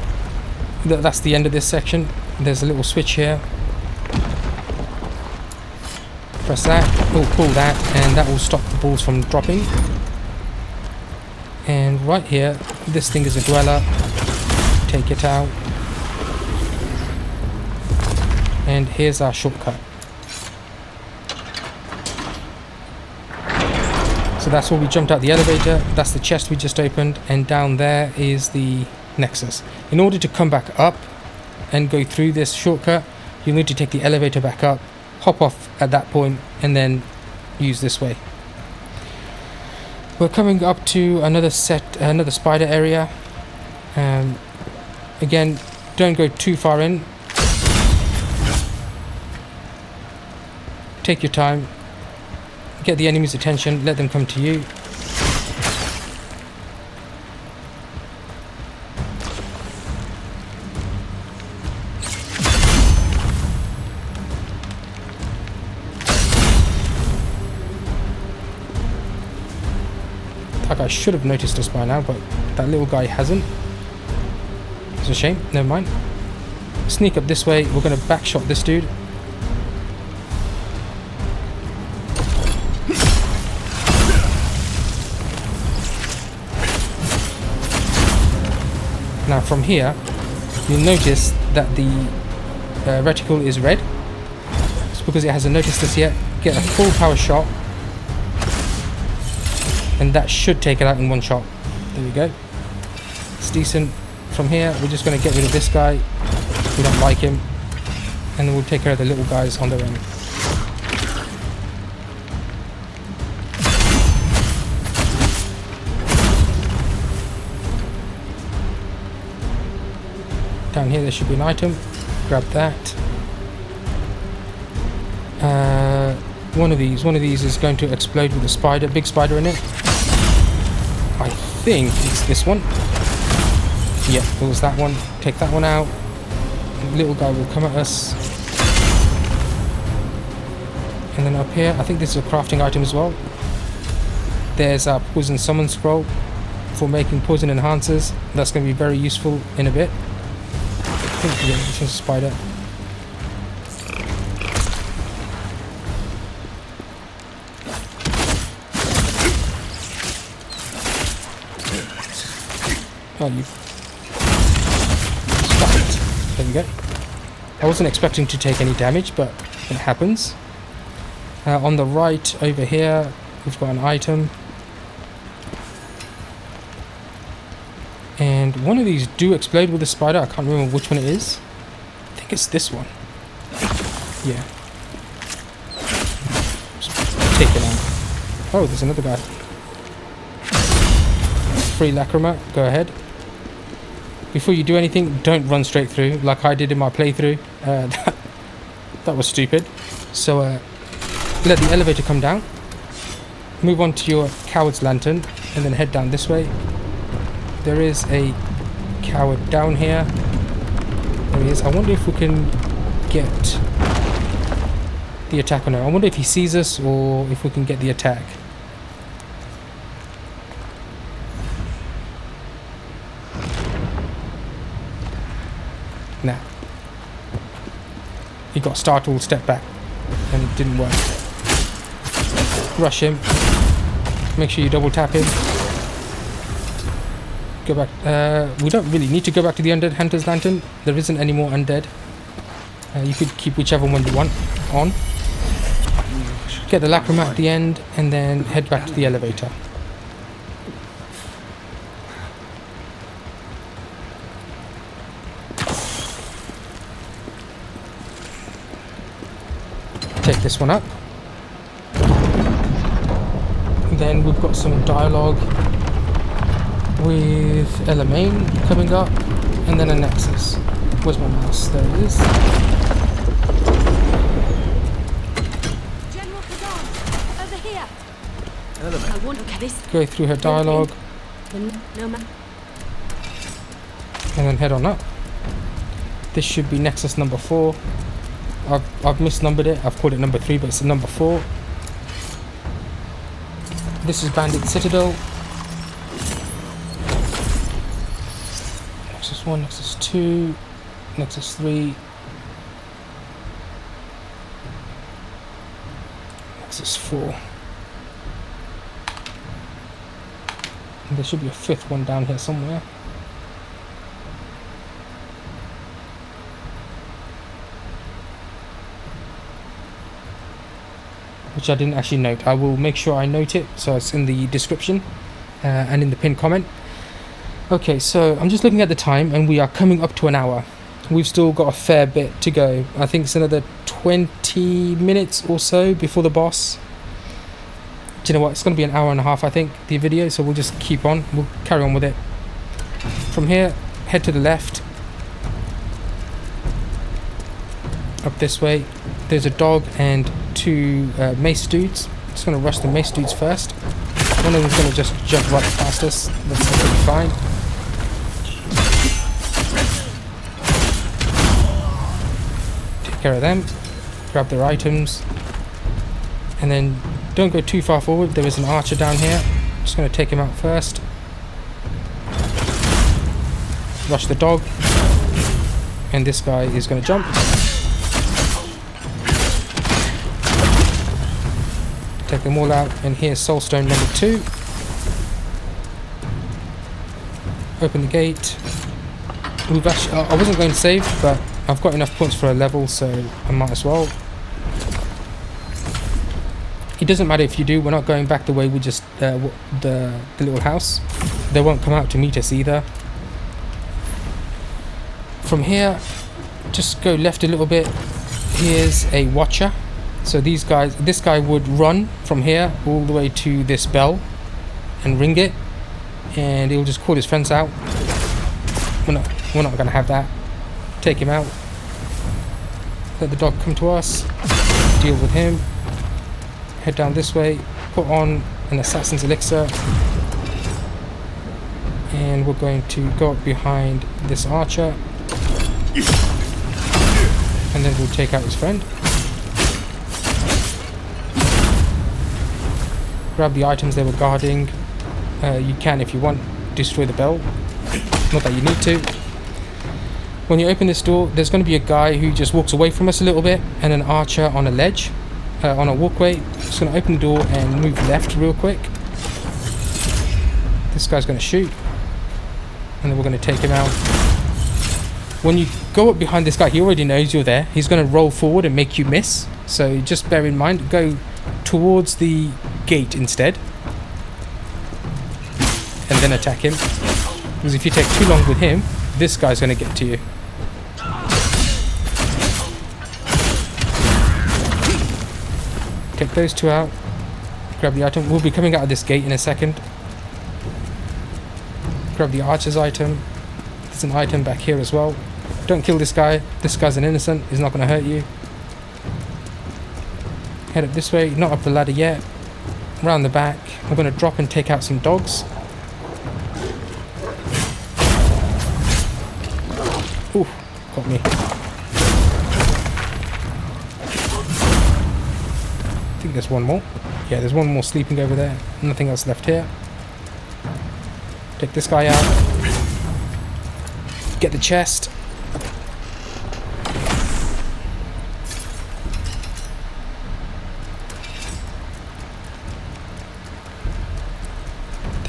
S1: That's the end of this section. There's a little switch here. Press that, pull that, and that will stop the balls from dropping. And right here, this thing is a dweller. Take it out. And here's our shortcut. So that's where we jumped out the elevator. That's the chest we just opened, and down there is the Nexus. In order to come back up and go through this shortcut, you'll need to take the elevator back up, hop off at that point, and then use this way. We're coming up to another spider area. Again, don't go too far in. Take your time, get the enemy's attention, let them come to you. That guy should have noticed us by now, but that little guy hasn't. It's a shame, never mind. Sneak up this way, we're going to backshot this dude. Now from here, you'll notice that the reticle is red. It's because it hasn't noticed us yet. Get a full power shot, and that should take it out in one shot. There we go. It's decent. From here, we're just going to get rid of this guy. We don't like him. And then we'll take care of the little guys on their own. Down here there should be an item. Grab that. One of these is going to explode with a spider, big spider in it. I think it's this one. Yep, it was that one. Take that one out. The little guy will come at us. And then up here, I think this is a crafting item as well. There's our poison summon scroll for making poison enhancers. That's going to be very useful in a bit. think, yeah, this one's a spider. Oh, you... Stop. There we go. I wasn't expecting to take any damage, but it happens. On the right, over here, we've got an item. And one of these do explode with a spider. I can't remember which one it is. I think it's this one. Yeah. Just take it out. Oh, there's another guy. Free Lacrima. Go ahead. Before you do anything, don't run straight through like I did in my playthrough. That was stupid. So let the elevator come down. Move on to your coward's lantern and then head down this way. There is a coward down here. There he is. I wonder if we can get the attack on him. I wonder if he sees us or if we can get the attack. Nah. He got startled, stepped back, and it didn't work. Rush him. Make sure you double tap him. Go back. We don't really need to go back to the Undead Hunter's Lantern. There isn't any more Undead. You could keep whichever one you want on. Get the Lacrima at the end, and then head back to the elevator. Take this one up. Then we've got some dialogue with Elamein coming up, and then a Nexus. Where's my mouse? There it is.
S3: General Khazan, over here. I want to look at this.
S1: Go through her dialogue, and then head on up. This should be Nexus number 4. I've misnumbered it. I've called it number 3, but it's number 4. This is Bandit Citadel. Nexus 1, Nexus 2, Nexus 3, Nexus 4. And there should be a 5th one down here somewhere. Which I didn't actually note. I will make sure I note it so it's in the description and in the pinned comment. Okay, so I'm just looking at the time and we are coming up to an hour. We've still got a fair bit to go. I think it's another 20 minutes or so before the boss. Do you know what? It's going to be an hour and a half, I think, the video, so we'll just keep on. We'll carry on with it. From here, head to the left. Up this way. There's a dog and 2 mace dudes. Just going to rush the mace dudes first. One of them's going to just jump right past us. That's absolutely fine. Take care of them. Grab their items. And then don't go too far forward. There is an archer down here. Just going to take him out first. Rush the dog. And this guy is going to jump. Take them all out, and here's Soulstone number 2. Open the gate. We've actually, I wasn't going to save, but I've got enough points for a level, so I might as well. It doesn't matter if you do. We're not going back the way we just the little house. They won't come out to meet us either. From here, just go left a little bit. Here's a watcher. So these guys, this guy would run from here all the way to this bell and ring it, and he'll just call his friends out. We're not going to have that. Take him out. Let the dog come to us. Deal with him. Head down this way. Put on an assassin's elixir, and we're going to go up behind this archer, and then we'll take out his friend. Grab the items they were guarding. You can, if you want, destroy the bell. Not that you need to. When you open this door, there's going to be a guy who just walks away from us a little bit, and an archer on a ledge, on a walkway. Just going to open the door and move left real quick. This guy's going to shoot, and then we're going to take him out. When you go up behind this guy, he already knows you're there. He's going to roll forward and make you miss. So just bear in mind, go towards the gate instead, and then attack him. Because if you take too long with him, this guy's going to get to you. Take those two out. Grab the item. We'll be coming out of this gate in a second. Grab the archer's item. There's an item back here as well. Don't kill this guy. This guy's an innocent. He's not going to hurt you. Head up this way. Not up the ladder yet. Around the back. We're going to drop and take out some dogs. Ooh, got me. I think there's one more. Yeah, there's one more sleeping over there. Nothing else left here. Take this guy out. Get the chest.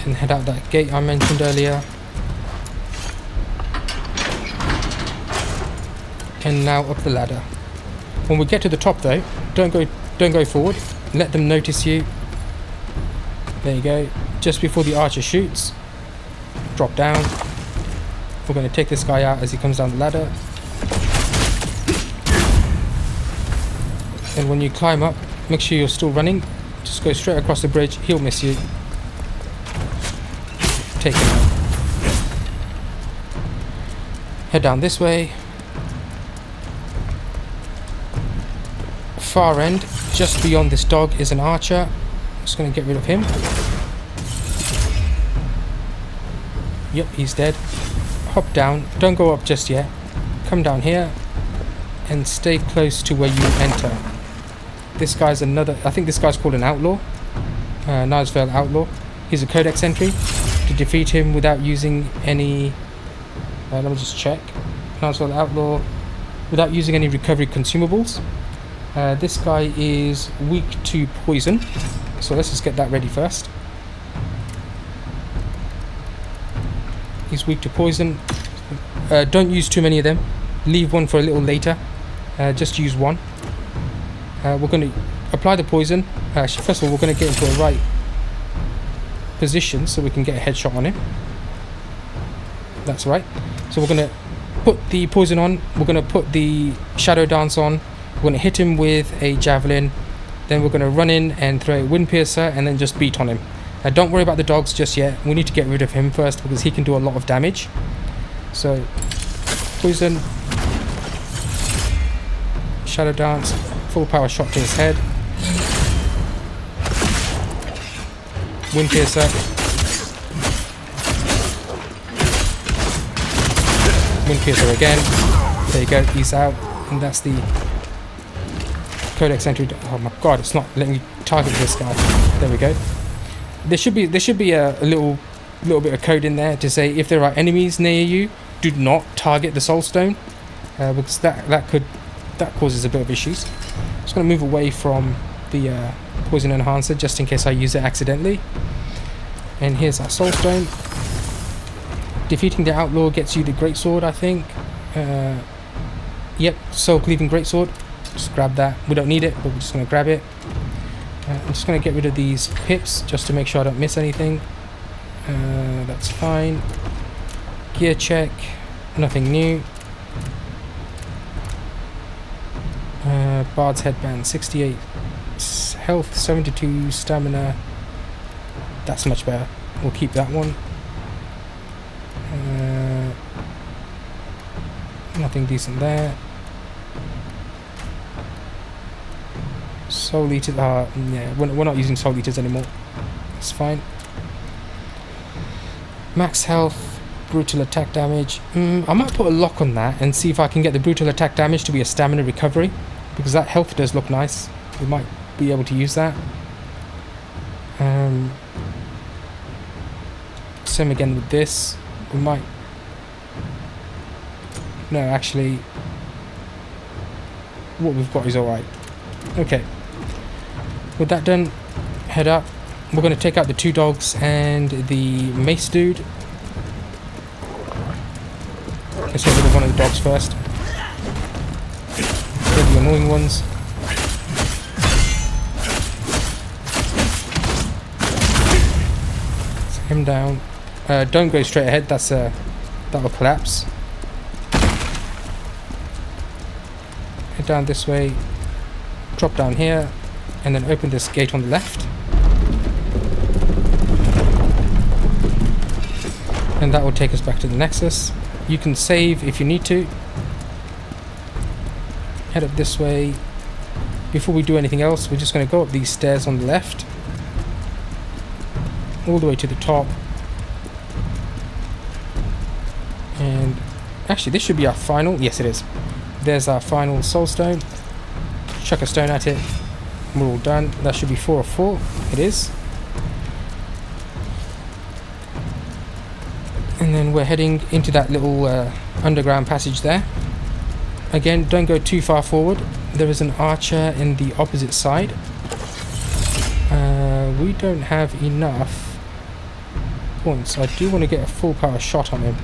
S1: Then head out that gate I mentioned earlier. And now up the ladder. When we get to the top though, don't go forward. Let them notice you. There you go. Just before the archer shoots, drop down. We're going to take this guy out as he comes down the ladder. And when you climb up, make sure you're still running. Just go straight across the bridge. He'll miss you. Take him out. Head down this way. Far end, just beyond this dog, is an archer. Just going to get rid of him. Yep, he's dead. Hop down. Don't go up just yet. Come down here and stay close to where you enter. This guy's another... I think this guy's called an Outlaw. Knivesveil Outlaw. He's a Codex entry. To defeat him without using any... let me just check. Knivesveil Outlaw. Without using any recovery consumables. This guy is weak to poison, so let's just get that ready first. He's weak to poison. Don't use too many of them. Leave one for a little later. Just use one. We're going to apply the poison. Actually, first of all, we're going to get into a right position so we can get a headshot on him. That's right. So we're going to put the poison on. We're going to put the shadow dance on. We're going to hit him with a javelin, then we're going to run in and throw a wind piercer and then just beat on him. Don't worry about the dogs just yet. We need to get rid of him first because he can do a lot of damage. So, poison, shadow dance, full power shot to his head, wind piercer, wind piercer again. There you go, he's out, and that's the Codex entry. Oh my god, it's not letting me target this guy. There we go. There should be a little bit of code in there to say if there are enemies near you, do not target the Soulstone, because that causes a bit of issues. I'm just going to move away from the poison enhancer just in case I use it accidentally. And here's our Soulstone. Defeating the Outlaw gets you the greatsword, I think. Yep, soul cleaving greatsword. Just grab that. We don't need it, but we're just going to grab it. I'm just going to get rid of these pips just to make sure I don't miss anything. That's fine. Gear check. Nothing new. Bard's headband. 68 health, 72 stamina. That's much better. We'll keep that one. Nothing decent there. Soul Eaters, yeah, we're not using Soul Eaters anymore. It's fine. Max health, brutal attack damage. I might put a lock on that and see if I can get the brutal attack damage to be a stamina recovery, because that health does look nice. We might be able to use that. Same again with this. We might No, actually, what we've got is alright. Okay. With that done, head up. We're going to take out the 2 dogs and the mace dude. Let's get rid of one of the dogs first. Get the annoying ones. Set him down. Don't go straight ahead. That'll collapse. Head down this way. Drop down here, and then open this gate on the left. And that will take us back to the Nexus. You can save if you need to. Head up this way. Before we do anything else, we're just going to go up these stairs on the left. All the way to the top. And actually, this should be our final. Yes, it is. There's our final Soulstone. Chuck a stone at it. We're all done. That should be 4 of 4. It is. And then we're heading into that little underground passage there. Again, don't go too far forward. There is an archer in the opposite side. We don't have enough points. I do want to get a full power shot on him.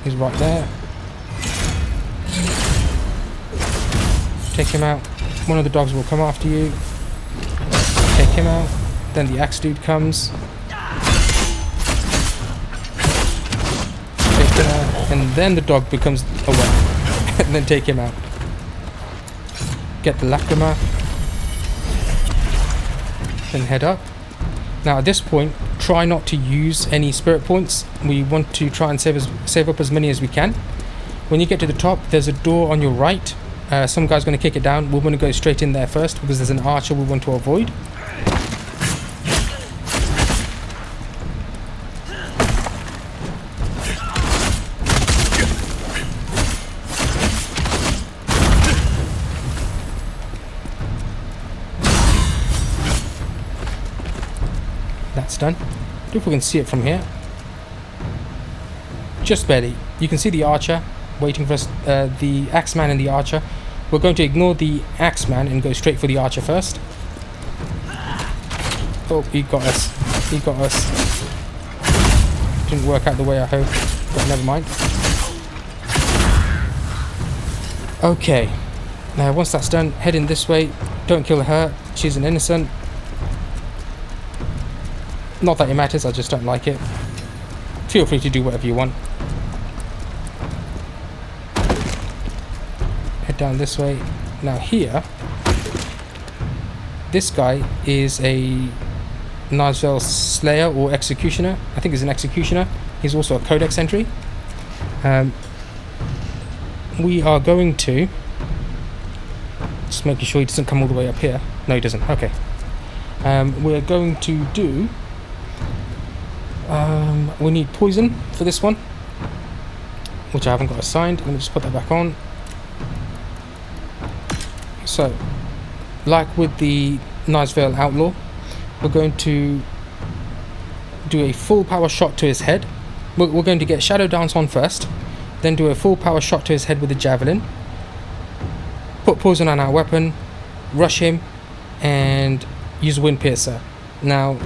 S1: He's right there. Take him out. One of the dogs will come after you. Take him out. Then the axe dude comes. Take him out. And then the dog becomes aware. And then take him out. Get the lacrima. Then head up. Now at this point, try not to use any spirit points. We want to try and save up as many as we can. When you get to the top, there's a door on your right. Some guy's going to kick it down. We're going to go straight in there first because there's an archer we want to avoid. That's done. If we can see it from here. Just barely. You can see the archer waiting for us, the axeman and the archer. We're going to ignore the axeman and go straight for the archer first. Oh, he got us. He got us. Didn't work out the way I hoped, but never mind. Okay. Now, once that's done, head in this way. Don't kill her. She's an innocent. Not that it matters, I just don't like it. Feel free to do whatever you want. Head down this way. Now here, this guy is a Knivesveil Slayer or Executioner. I think he's an Executioner. He's also a Codex entry. We are going to... just making sure he doesn't come all the way up here. No, he doesn't. Okay. We're going to do... we need poison for this one, which I haven't got assigned. Let me just put that back on. So, like with the Knivesveil Outlaw, we're going to do a full power shot to his head. We're going to get Shadow Dance on first, then do a full power shot to his head with a javelin, put poison on our weapon, rush him, and use Wind Piercer. Now,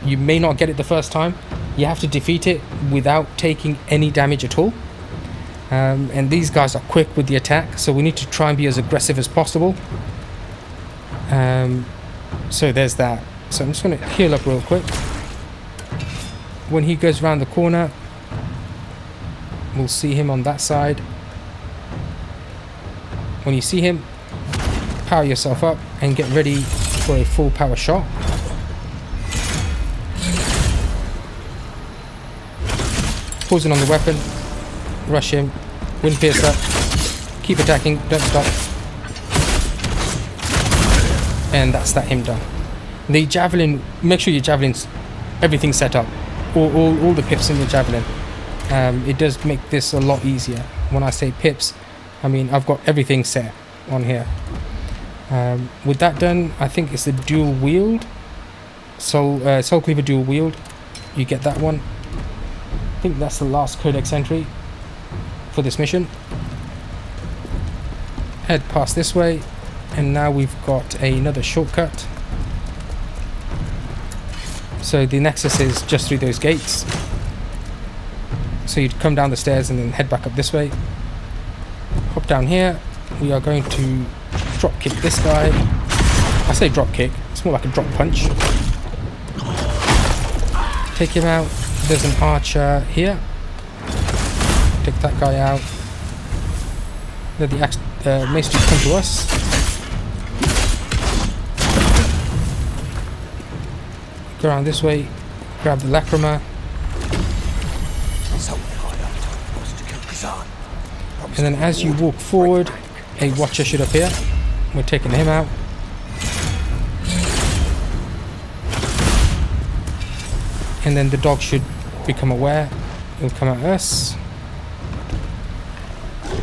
S1: you may not get it the first time. You have to defeat it without taking any damage at all. And these guys are quick with the attack, so we need to try and be as aggressive as possible. So there's that. So I'm just going to heal up real quick. When he goes around the corner, we'll see him on that side. When you see him, power yourself up and get ready for a full power shot. Poison on the weapon, rush him, Wind Piercer, keep attacking, don't stop. And that's that him done. The javelin, make sure your javelin's everything set up, all the pips in your javelin. It does make this a lot easier. When I say pips, I mean I've got everything set on here. With that done, I think it's the dual wield. Soul Cleaver dual wield. You get that one. I think that's the last Codex entry for this mission. Head past this way, and now we've got another shortcut. So the Nexus is just through those gates. So you'd come down the stairs and then head back up this way. Hop down here. We are going to drop kick this guy. I say drop kick, it's more like a drop punch. Take him out. There's an archer here. Take that guy out. Then the mace dudes come to us. Go around this way. Grab the Lacrima. And then as you walk forward, a watcher should appear. We're taking him out. And then the dog should become aware. He'll come at us.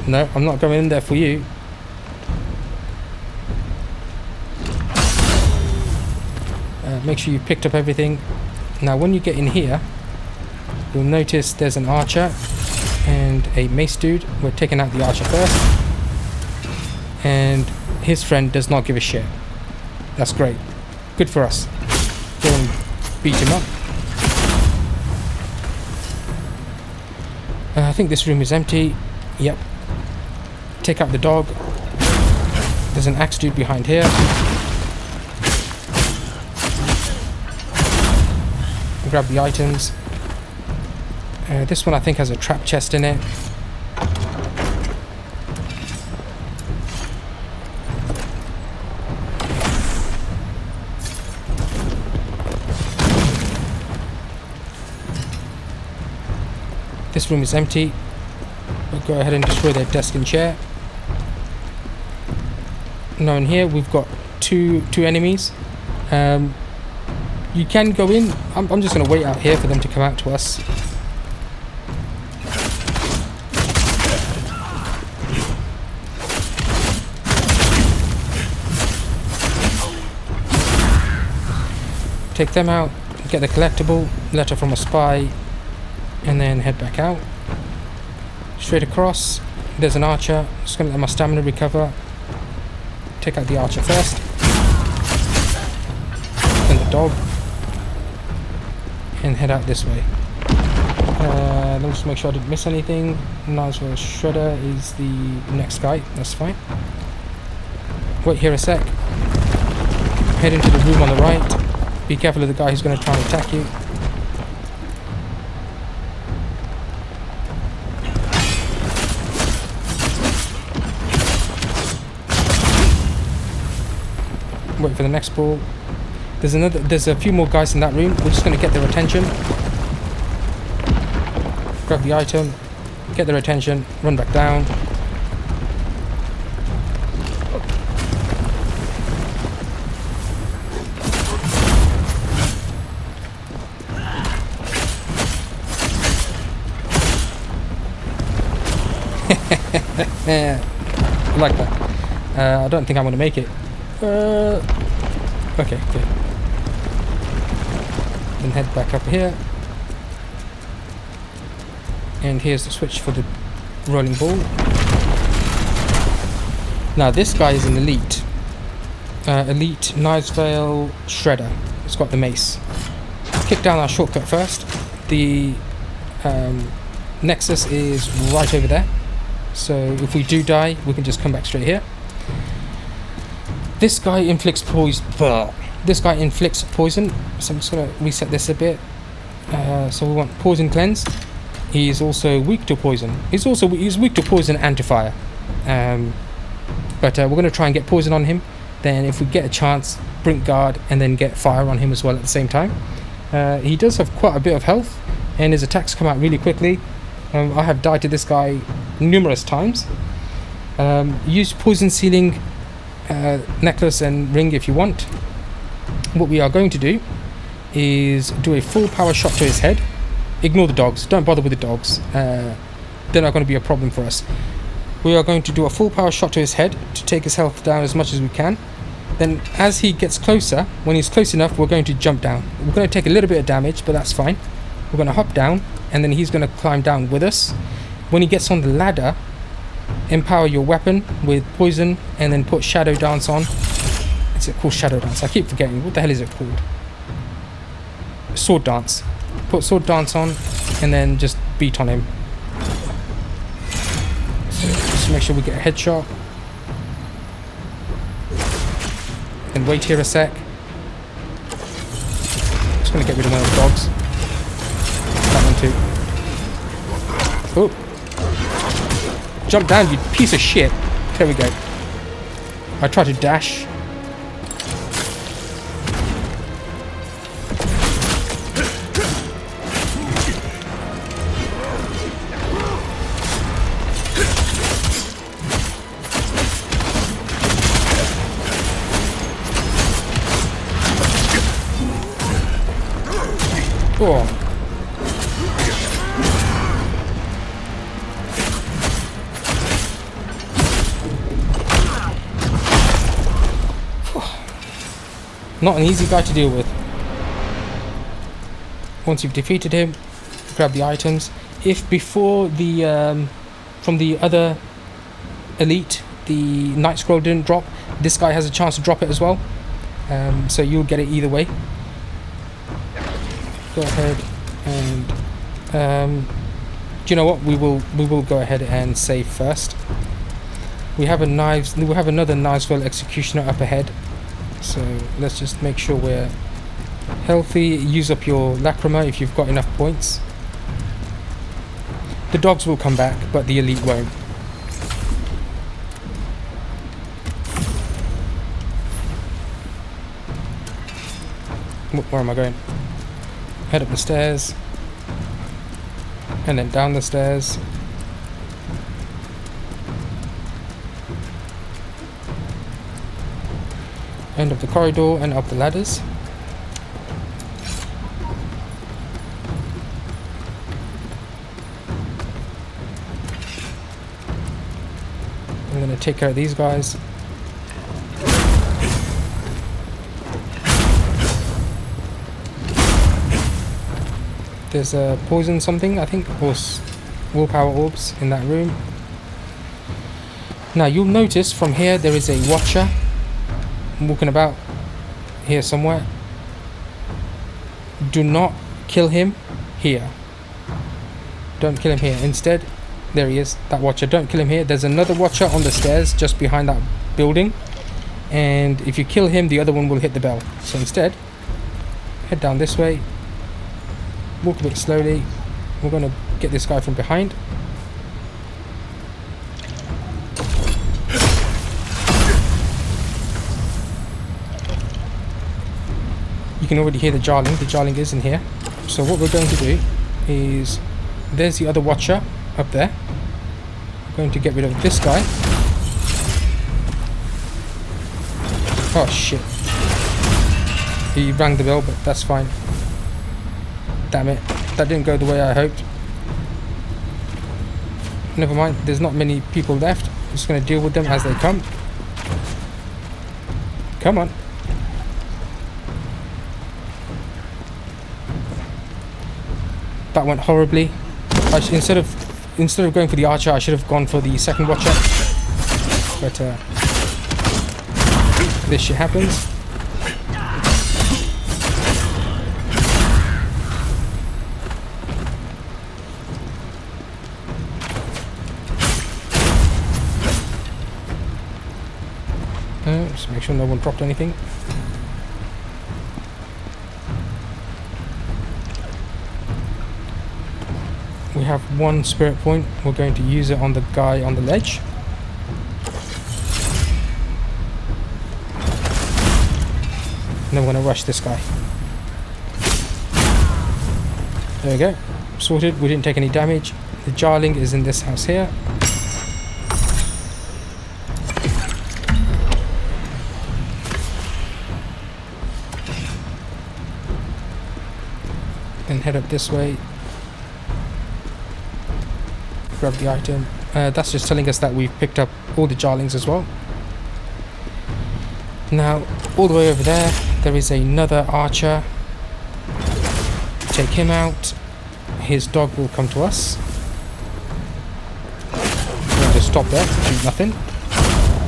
S1: No, I'm not going in there for you. Make sure you picked up everything. Now when you get in here, you'll notice there's an archer and a mace dude. We're taking out the archer first. And his friend does not give a shit. That's great. Good for us. Go and beat him up. I think this room is empty. Yep. Take out the dog. There's an axe dude behind here. Grab the items. This one I think has a trap chest in it. This room is empty. We'll go ahead and destroy their desk and chair. Now in here we've got two enemies. You can go in. I'm just going to wait out here for them to come out to us. Take them out, get the collectible, letter from a spy, and then head back out. Straight across, there's an archer. Just going to let my stamina recover. Take out the archer first. Then the dog. And head out this way. Let me just make sure I didn't miss anything. Knivesveil Shredder is the next guy. That's fine. Wait here a sec. Head into the room on the right. Be careful of the guy who's going to try and attack you. Wait for the next ball. There's a few more guys in that room. We're just going to get their attention. Grab the item, get their attention, run back down. I like that. I don't think I'm going to make it. Okay. Then head back up here. And here's the switch for the rolling ball. Now this guy is an elite. Elite Knivesveil Shredder. It's got the mace. Kick down our shortcut first. The Nexus is right over there. So if we do die, we can just come back straight here. This guy inflicts poison. This guy inflicts poison. So I'm just going to reset this a bit. So we want poison cleanse. He's also weak to poison. He's weak to poison and to fire. But we're going to try and get poison on him. Then if we get a chance, Brink Guard and then get fire on him as well at the same time. He does have quite a bit of health and his attacks come out really quickly. I have died to this guy numerous times. Use poison sealing necklace and ring if you want. What we are going to do is do a full power shot to his head. Ignore the dogs, don't bother with the dogs. They're not going to be a problem for us. We are going to do a full power shot to his head to take his health down as much as we can. Then as he gets closer, when he's close enough, we're going to jump down. We're going to take a little bit of damage, but that's fine. We're going to hop down, and then he's going to climb down with us. When he gets on the ladder, empower your weapon with poison, and then put Shadow Dance on. Is it called Shadow Dance? I keep forgetting. What the hell is it called? Sword Dance. Put Sword Dance on, and then just beat on him. So just make sure we get a headshot. And wait here a sec. Just gonna get rid of one of the dogs. That one too. Oh! Jump down, you piece of shit. There we go. I tried to dash. Oh. Not an easy guy to deal with. Once you've defeated him, grab the items. If before the from the other elite the Night Scroll didn't drop, this guy has a chance to drop it as well. So you'll get it either way. Go ahead and do you know what, we will go ahead and save first. We have another Knivesveil Executioner up ahead, so let's just make sure we're healthy. Use up your Lacrima if you've got enough points. The dogs will come back, but the elite won't. Where am I going? Head up the stairs, and then down the stairs. End of the corridor and up the ladders. I'm going to take care of these guys. There's a poison something, I think, or willpower orbs in that room. Now you'll notice from here there is a watcher walking about here somewhere. Do not kill him here. Don't kill him here. Instead, there he is, that watcher. Don't kill him here. There's another watcher on the stairs just behind that building, and if you kill him, the other one will hit the bell. So instead, head down this way. Walk a bit slowly. We're going to get this guy from behind. You can already hear the Jarling. The Jarling is in here. So what we're going to do is, there's the other watcher up there. We're going to get rid of this guy. Oh shit. He rang the bell, but that's fine. Damn it, that didn't go the way I hoped. Never mind, there's not many people left. I'm just going to deal with them as they come. Come on. That went horribly. Instead of going for the archer, I should have gone for the second watcher. But this shit happens. Just make sure no one dropped anything. We have one spirit point. We're going to use it on the guy on the ledge. And then we're going to rush this guy. There we go. Sorted. We didn't take any damage. The Jarling is in this house here. Then head up this way. Grab the item. That's just telling us that we've picked up all the Jarlings as well. Now, all the way over there, there is another archer. Take him out. His dog will come to us. I'm going to stop there, do nothing.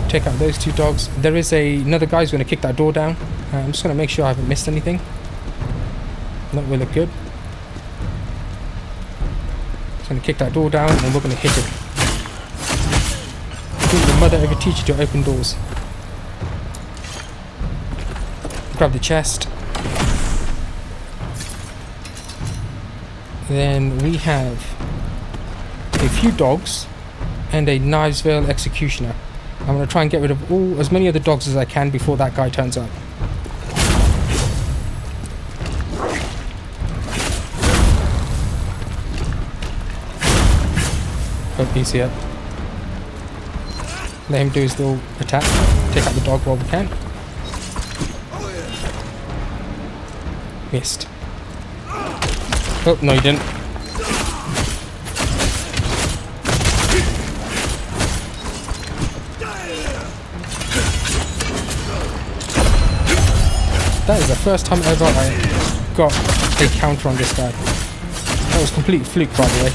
S1: Take out those two dogs. There is another guy who's going to kick that door down. I'm just going to make sure I haven't missed anything. That will look good. Just going to kick that door down and we're going to hit it. I think the mother ever teach you to open doors. Grab the chest. Then we have a few dogs and a Knivesveil executioner. I'm going to try and get rid of as many of the dogs as I can before that guy turns up. Hope he's here. Let him do his little attack. Take out the dog while we can. Missed. Oh, no you didn't. That is the first time ever I got a counter on this guy. That was complete fluke, by the way.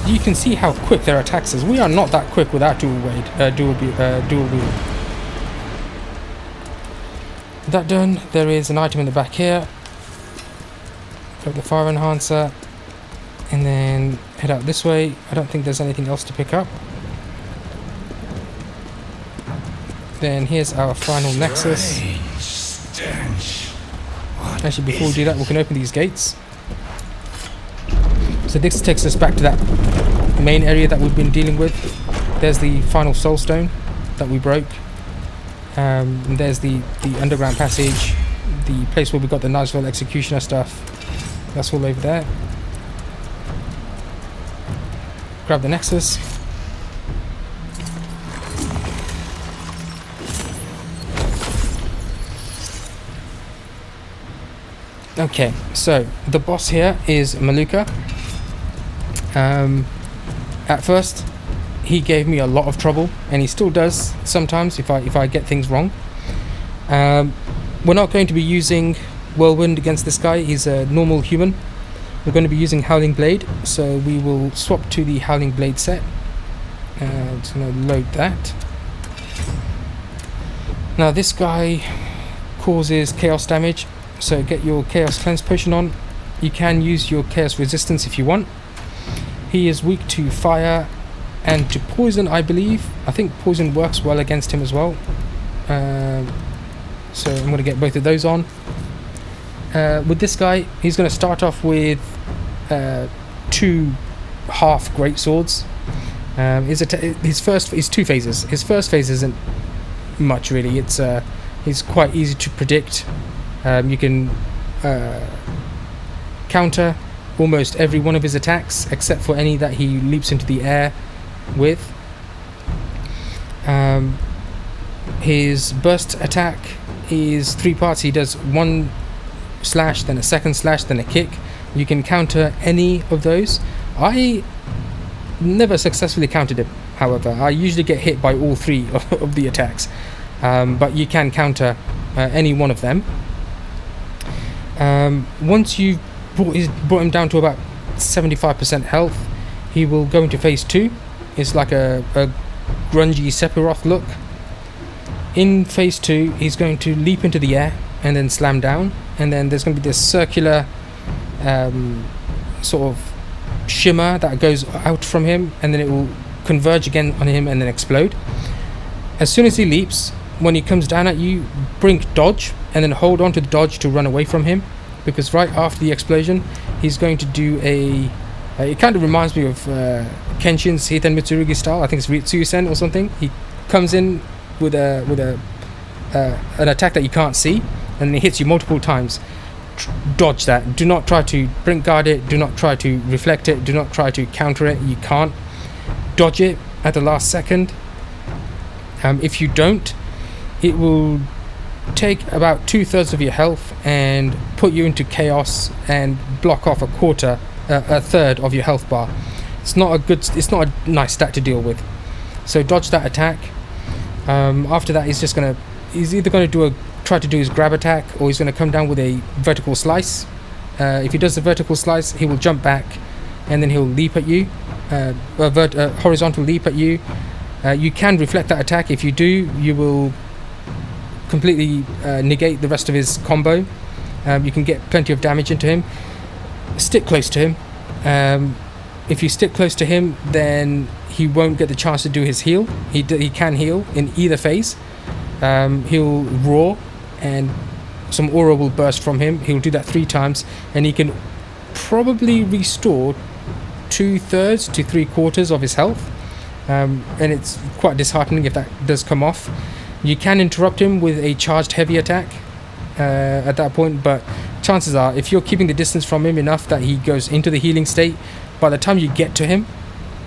S1: You can see how quick their attacks is. We are not that quick without dual wield. That done, there is an item in the back here. Grab the fire enhancer and then head out this way. I don't think there's anything else to pick up. Then here's our final Nexus. Actually, before we do that, we can open these gates. So this takes us back to that main area that we've been dealing with. There's the final Soulstone that we broke. And there's the underground passage, the place where we got the Knivesveil executioner stuff. That's all over there. Grab the Nexus. Okay, so the boss here is Maluca. At first, he gave me a lot of trouble, and he still does sometimes if I get things wrong. We're not going to be using Whirlwind against this guy. He's a normal human. We're going to be using Howling Blade, so we will swap to the Howling Blade set. Just going to load that. Now this guy causes chaos damage, so get your Chaos Cleanse potion on. You can use your Chaos Resistance if you want. He is weak to fire and to poison, I believe. I think poison works well against him as well. So I'm going to get both of those on. With this guy, he's going to start off with 2 half great swords. His 2 phases. His first phase isn't much really. It's quite easy to predict. You can counter almost every one of his attacks except for any that he leaps into the air with. His burst attack is 3 parts. He does 1 slash, then a second slash, then a kick. You can counter any of those. I never successfully countered him, however. I usually get hit by all 3 of the attacks, but you can counter any one of them. Once you've brought him down to about 75% health, he will go into phase 2. It's like a grungy Sephiroth look. In phase 2, he's going to leap into the air and then slam down, and then there's going to be this circular sort of shimmer that goes out from him, and then it will converge again on him and then explode. As soon as he leaps, when he comes down at you, blink dodge and then hold on to the dodge to run away from him, because right after the explosion he's going to do it kind of reminds me of Kenshin's Heitan Mitsurugi style. I think it's Ritsusen or something. He comes in with an attack that you can't see, and then he hits you multiple times. Dodge that. Do not try to blink guard it. Do not try to reflect it. Do not try to counter it. You can't. Dodge it at the last second. If you don't, it will take about 2/3 of your health and put you into chaos and block off a third of your health bar. It's not a nice stat to deal with. So dodge that attack. After that, he's either going to try to do his grab attack, or he's going to come down with a vertical slice. If he does the vertical slice, he will jump back, and then he'll leap at you, horizontal leap at you. You can reflect that attack. If you do, you will completely negate the rest of his combo. You can get plenty of damage into him. Stick close to him. If you stick close to him, then he won't get the chance to do his heal. He can heal in either phase. He'll roar, and some aura will burst from him. He'll do that 3 times, and he can probably restore 2/3 to 3/4 of his health. And it's quite disheartening if that does come off. You can interrupt him with a charged heavy attack at that point, but chances are, if you're keeping the distance from him enough that he goes into the healing state, by the time you get to him,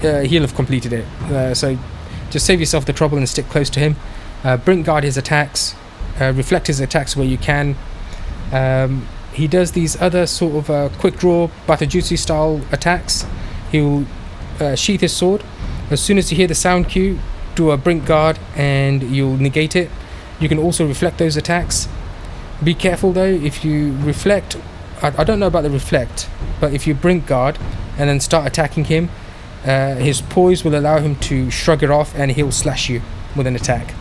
S1: he'll have completed it. So just save yourself the trouble and stick close to him. Brink guard his attacks, reflect his attacks where you can. He does these other sort of quick draw Batajutsu style attacks. He'll sheath his sword. As soon as you hear the sound cue, do a brink guard and you'll negate it. You can also reflect those attacks. Be careful though, if you reflect, I don't know about the reflect, but if you brink guard and then start attacking him, his poise will allow him to shrug it off and he'll slash you with an attack.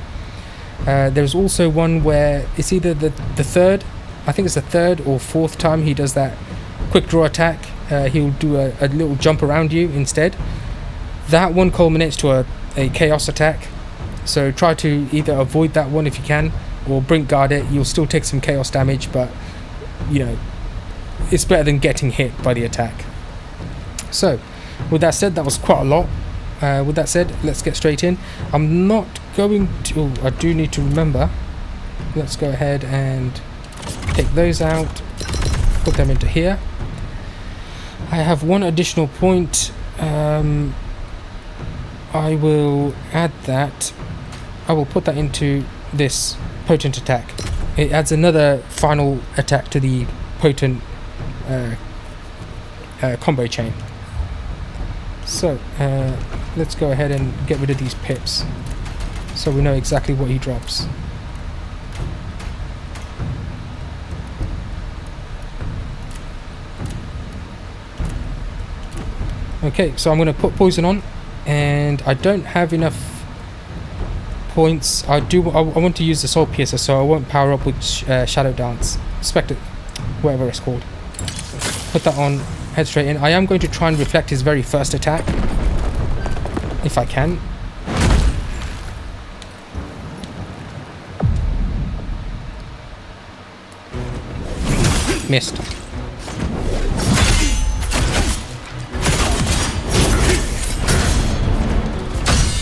S1: There's also one where it's either the third, I think it's the 3rd or 4th time he does that quick draw attack. He'll do a little jump around you instead. That one culminates to a chaos attack, so try to either avoid that one if you can, or brink guard it. You'll still take some chaos damage, but you know, it's better than getting hit by the attack. So with that said, that was quite a lot. With that said, let's get straight in. I'm not going to, I do need to remember, let's go ahead and take those out, put them into here. I have one additional point. I will add that. I will put that into this potent attack. It adds another final attack to the potent combo chain. So let's go ahead and get rid of these pips so we know exactly what he drops. Okay, so I'm going to put poison on, and I don't have enough points. I want to use the Soul Piercer, so I won't power up with Shadow Dance, Spectre, whatever it's called. Put that on, head straight in. I am going to try and reflect his very first attack, if I can. Missed.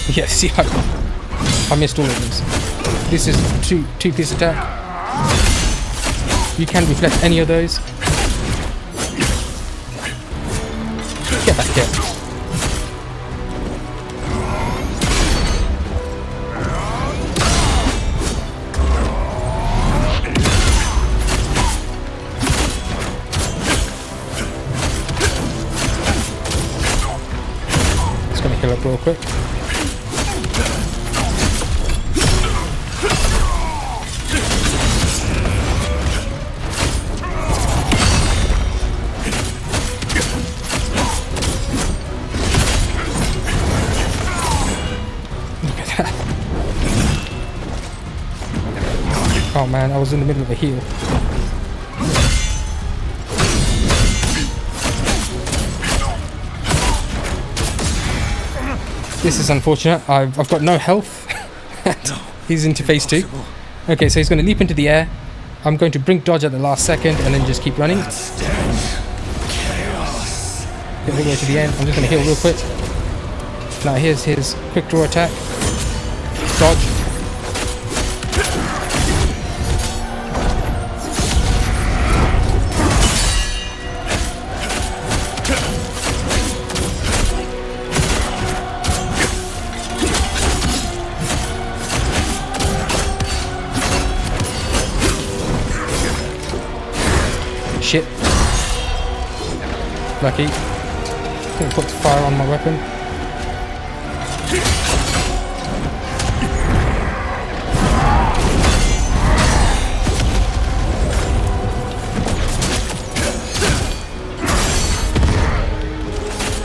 S1: Yeah, see, I missed all of these. This is two-piece attack. You can reflect any of those. Get back here. Just gonna heal up real quick. Oh man, I was in the middle of a heal. This is unfortunate. I've got no health. He's into phase 2. Okay, so he's going to leap into the air. I'm going to brink dodge at the last second and then just keep running. Get all the way to the end. I'm just going to heal real quick. Now here's his quick draw attack. Dodge. Shit. Lucky. Couldn't put fire on my weapon.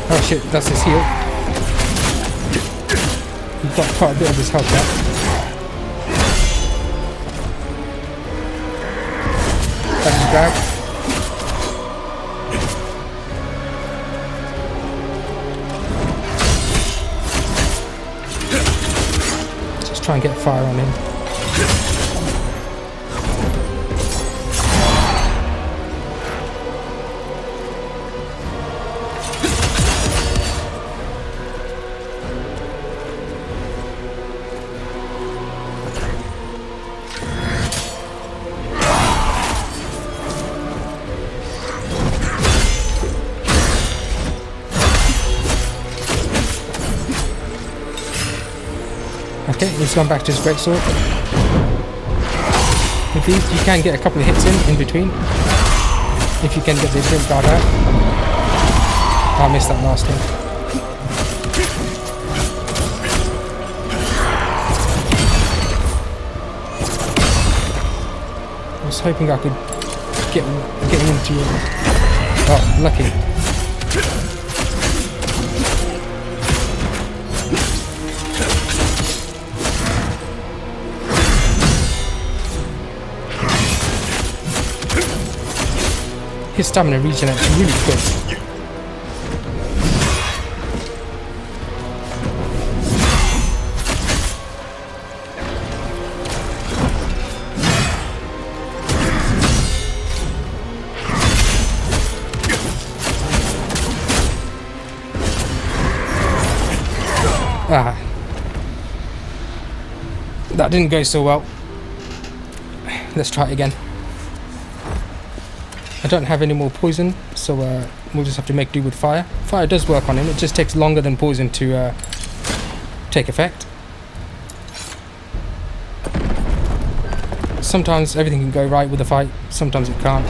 S1: Oh shit, that's his heal. He got quite a bit of his health back. That's his bag. Just try and get fire on him. Okay, he's gone back to his greatsword. With these, you can get a couple of hits in between. If you can get the drink guard out. Oh, I missed that last one. I was hoping I could get into it. Oh, lucky. His stamina regenerates really quick. Ah, that didn't go so well. Let's try it again. I don't have any more poison, so we'll just have to make do with fire. Fire does work on him, it just takes longer than poison to take effect. Sometimes everything can go right with the fight, sometimes it can't.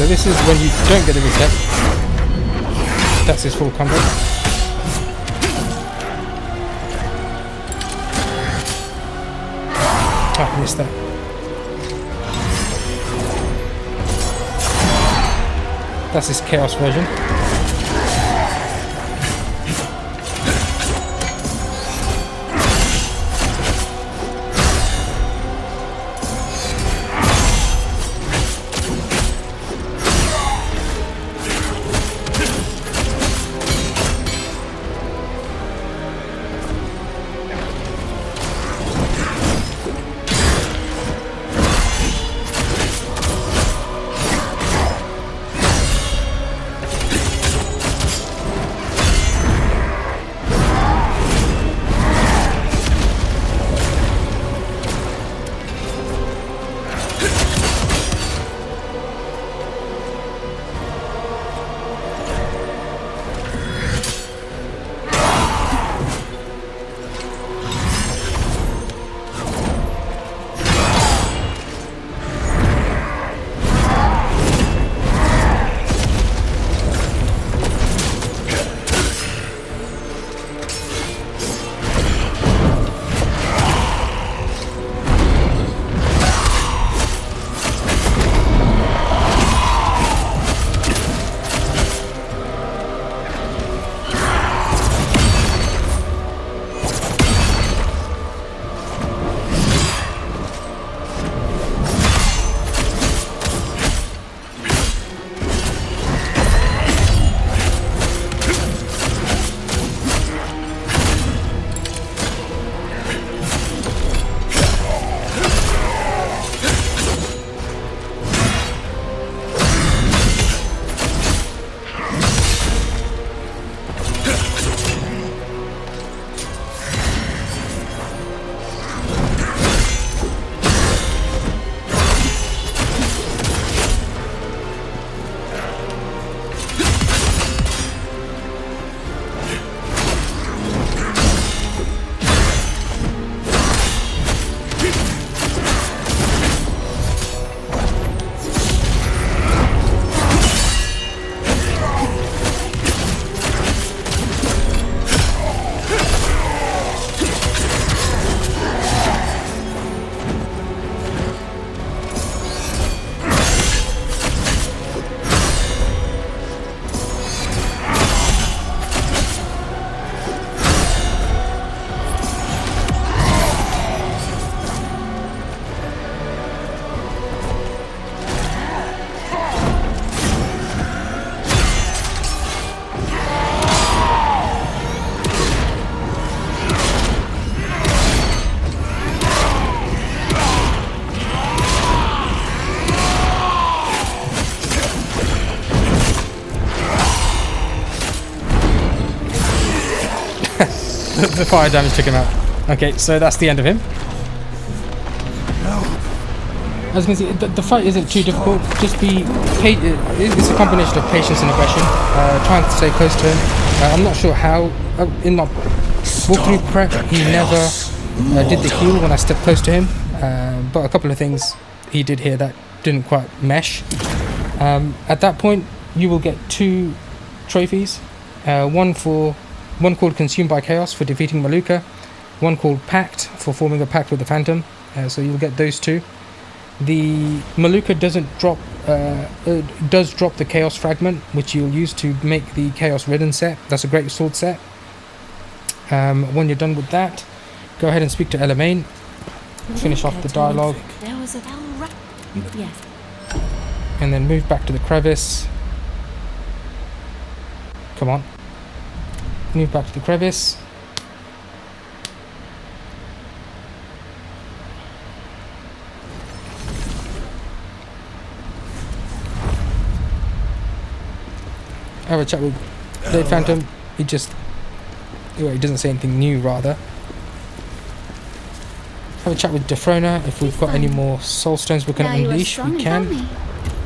S1: So this is when you don't get the reset. That's his full combo. Oh, I missed that. That's his chaos version. the fire damage took him out. Okay, so that's the end of him. As you can see, the fight isn't too difficult. Just be it's a combination of patience and aggression. Try and stay close to him. I'm not sure how. In my walkthrough prep, he never did the heal when I stepped close to him. But a couple of things he did here that didn't quite mesh. At that point, you will get 2 trophies. One called Consumed by Chaos for defeating Maluca. One called Pact for forming a pact with the Phantom. So you'll get those 2. The Maluca does drop the Chaos Fragment, which you'll use to make the Chaos Ridden set. That's a great sword set. When you're done with that, go ahead and speak to Elamein. Finish off the dialogue.
S3: There was a yes.
S1: And then move back to the crevice. Come on. Move back to the crevice. Have a chat with Blade Phantom. He doesn't say anything new, rather. Have a chat with Defrona. If we've got any more Soulstones we can unleash, we can.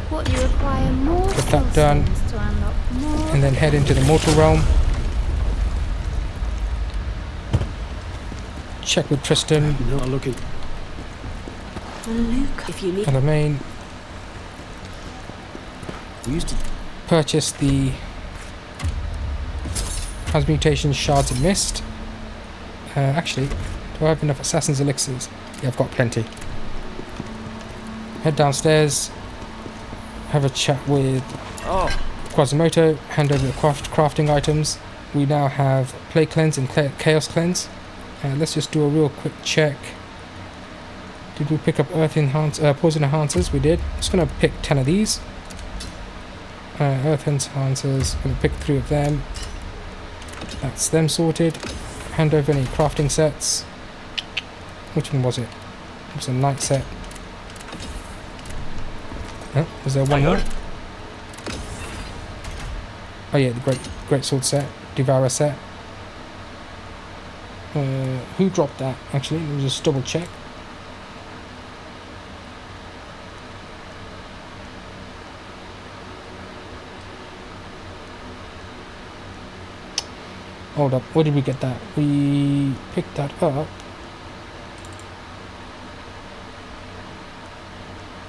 S4: What you require more
S1: Get that done.
S4: to unlock more.
S1: And then head into the Mortal Realm. Check with Tristan.
S2: Not looking.
S3: Luke, if you need.
S1: Elamein.
S2: We used to.
S1: Purchase the Transmutation Shards of Mist. Actually, do I have enough Assassin's Elixirs? Yeah, I've got plenty. Head downstairs. Have a chat with Quasimodo. Hand over the crafting items. We now have Plague Cleanse and Chaos Cleanse. Let's just do a real quick check. Did we pick up Poison Enhancers? We did. I'm just going to pick 10 of these. Earth Enhancers. I'm going to pick 3 of them. That's them sorted. Hand over any crafting sets. Which one was it? It was a night set. Oh, was there one more? Oh yeah, the great sword set, Devourer set. Who dropped that? Actually, let me just double check. Hold up, where did we get that? We picked that up.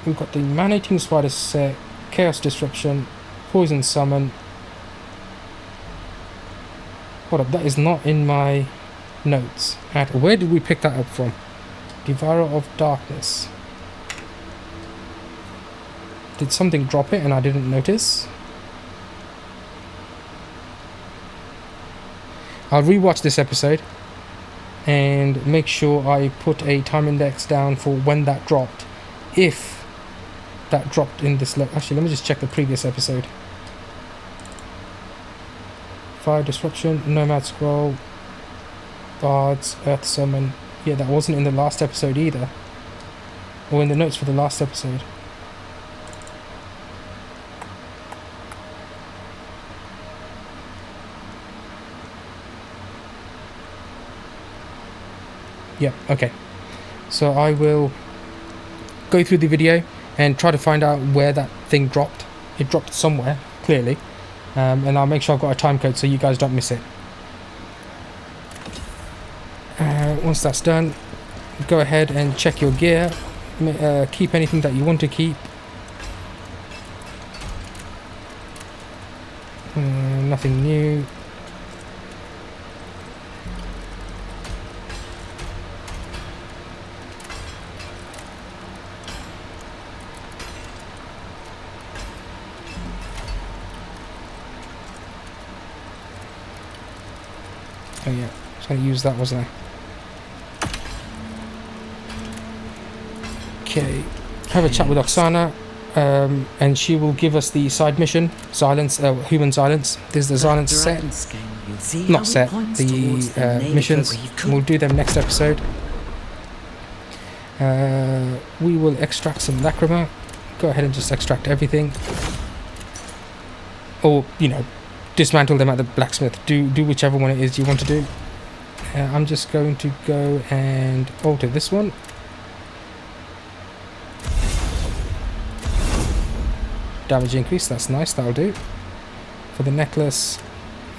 S1: We've got the Man-Eating Spider set, Chaos Disruption, Poison Summon. Hold up, that is not in my notes. Where did we pick that up from? Devourer of Darkness. Did something drop it and I didn't notice? I'll rewatch this episode and make sure I put a time index down for when that dropped. If that dropped in this actually, let me just check the previous episode. Fire Disruption, Nomad Scroll, Bards, Earth Summon. Yeah, that wasn't in the last episode either. Or in the notes for the last episode. Yeah, okay. So I will go through the video and try to find out where that thing dropped. It dropped somewhere, clearly. And I'll make sure I've got a time code so you guys don't miss it. Once that's done, go ahead and check your gear. Keep anything that you want to keep. Nothing new. Oh yeah, I was going to use that, wasn't I? Okay, have a chat with Oksana, and she will give us the side mission, Xilence, Human Xilence. This is the Xilence set, not set, the missions. We'll do them next episode. We will extract some Lacrima. Go ahead and just extract everything. Or, you know, dismantle them at the blacksmith. Do whichever one it is you want to do. I'm just going to go and alter this one. Damage increase, that's nice, that'll do. For the necklace,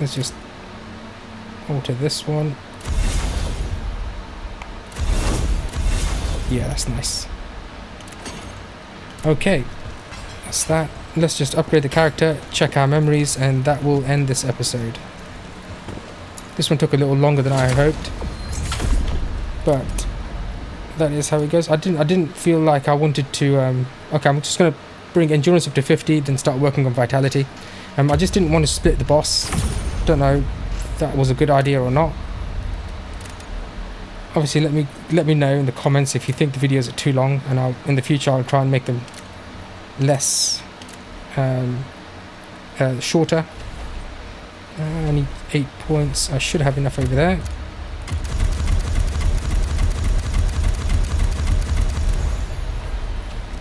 S1: let's just alter this one. Yeah, that's nice. Okay, that's that. Let's just upgrade the character, check our memories, and that will end this episode. This one took a little longer than I hoped, but that is how it goes. I didn't feel like I wanted to. Okay, I'm just gonna bring endurance up to 50, then start working on vitality. I just didn't want to split the boss. Don't know if that was a good idea or not. Obviously, let me know in the comments if you think the videos are too long, and in the future I'll try and make them less shorter. I need 8 points. I should have enough over there.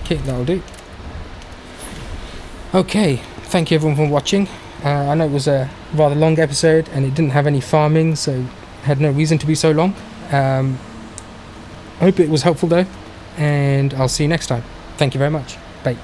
S1: Okay, that'll do. Okay, thank you everyone for watching. I know it was a rather long episode and it didn't have any farming, so had no reason to be so long. I hope it was helpful though, and I'll see you next time. Thank you very much. Bye.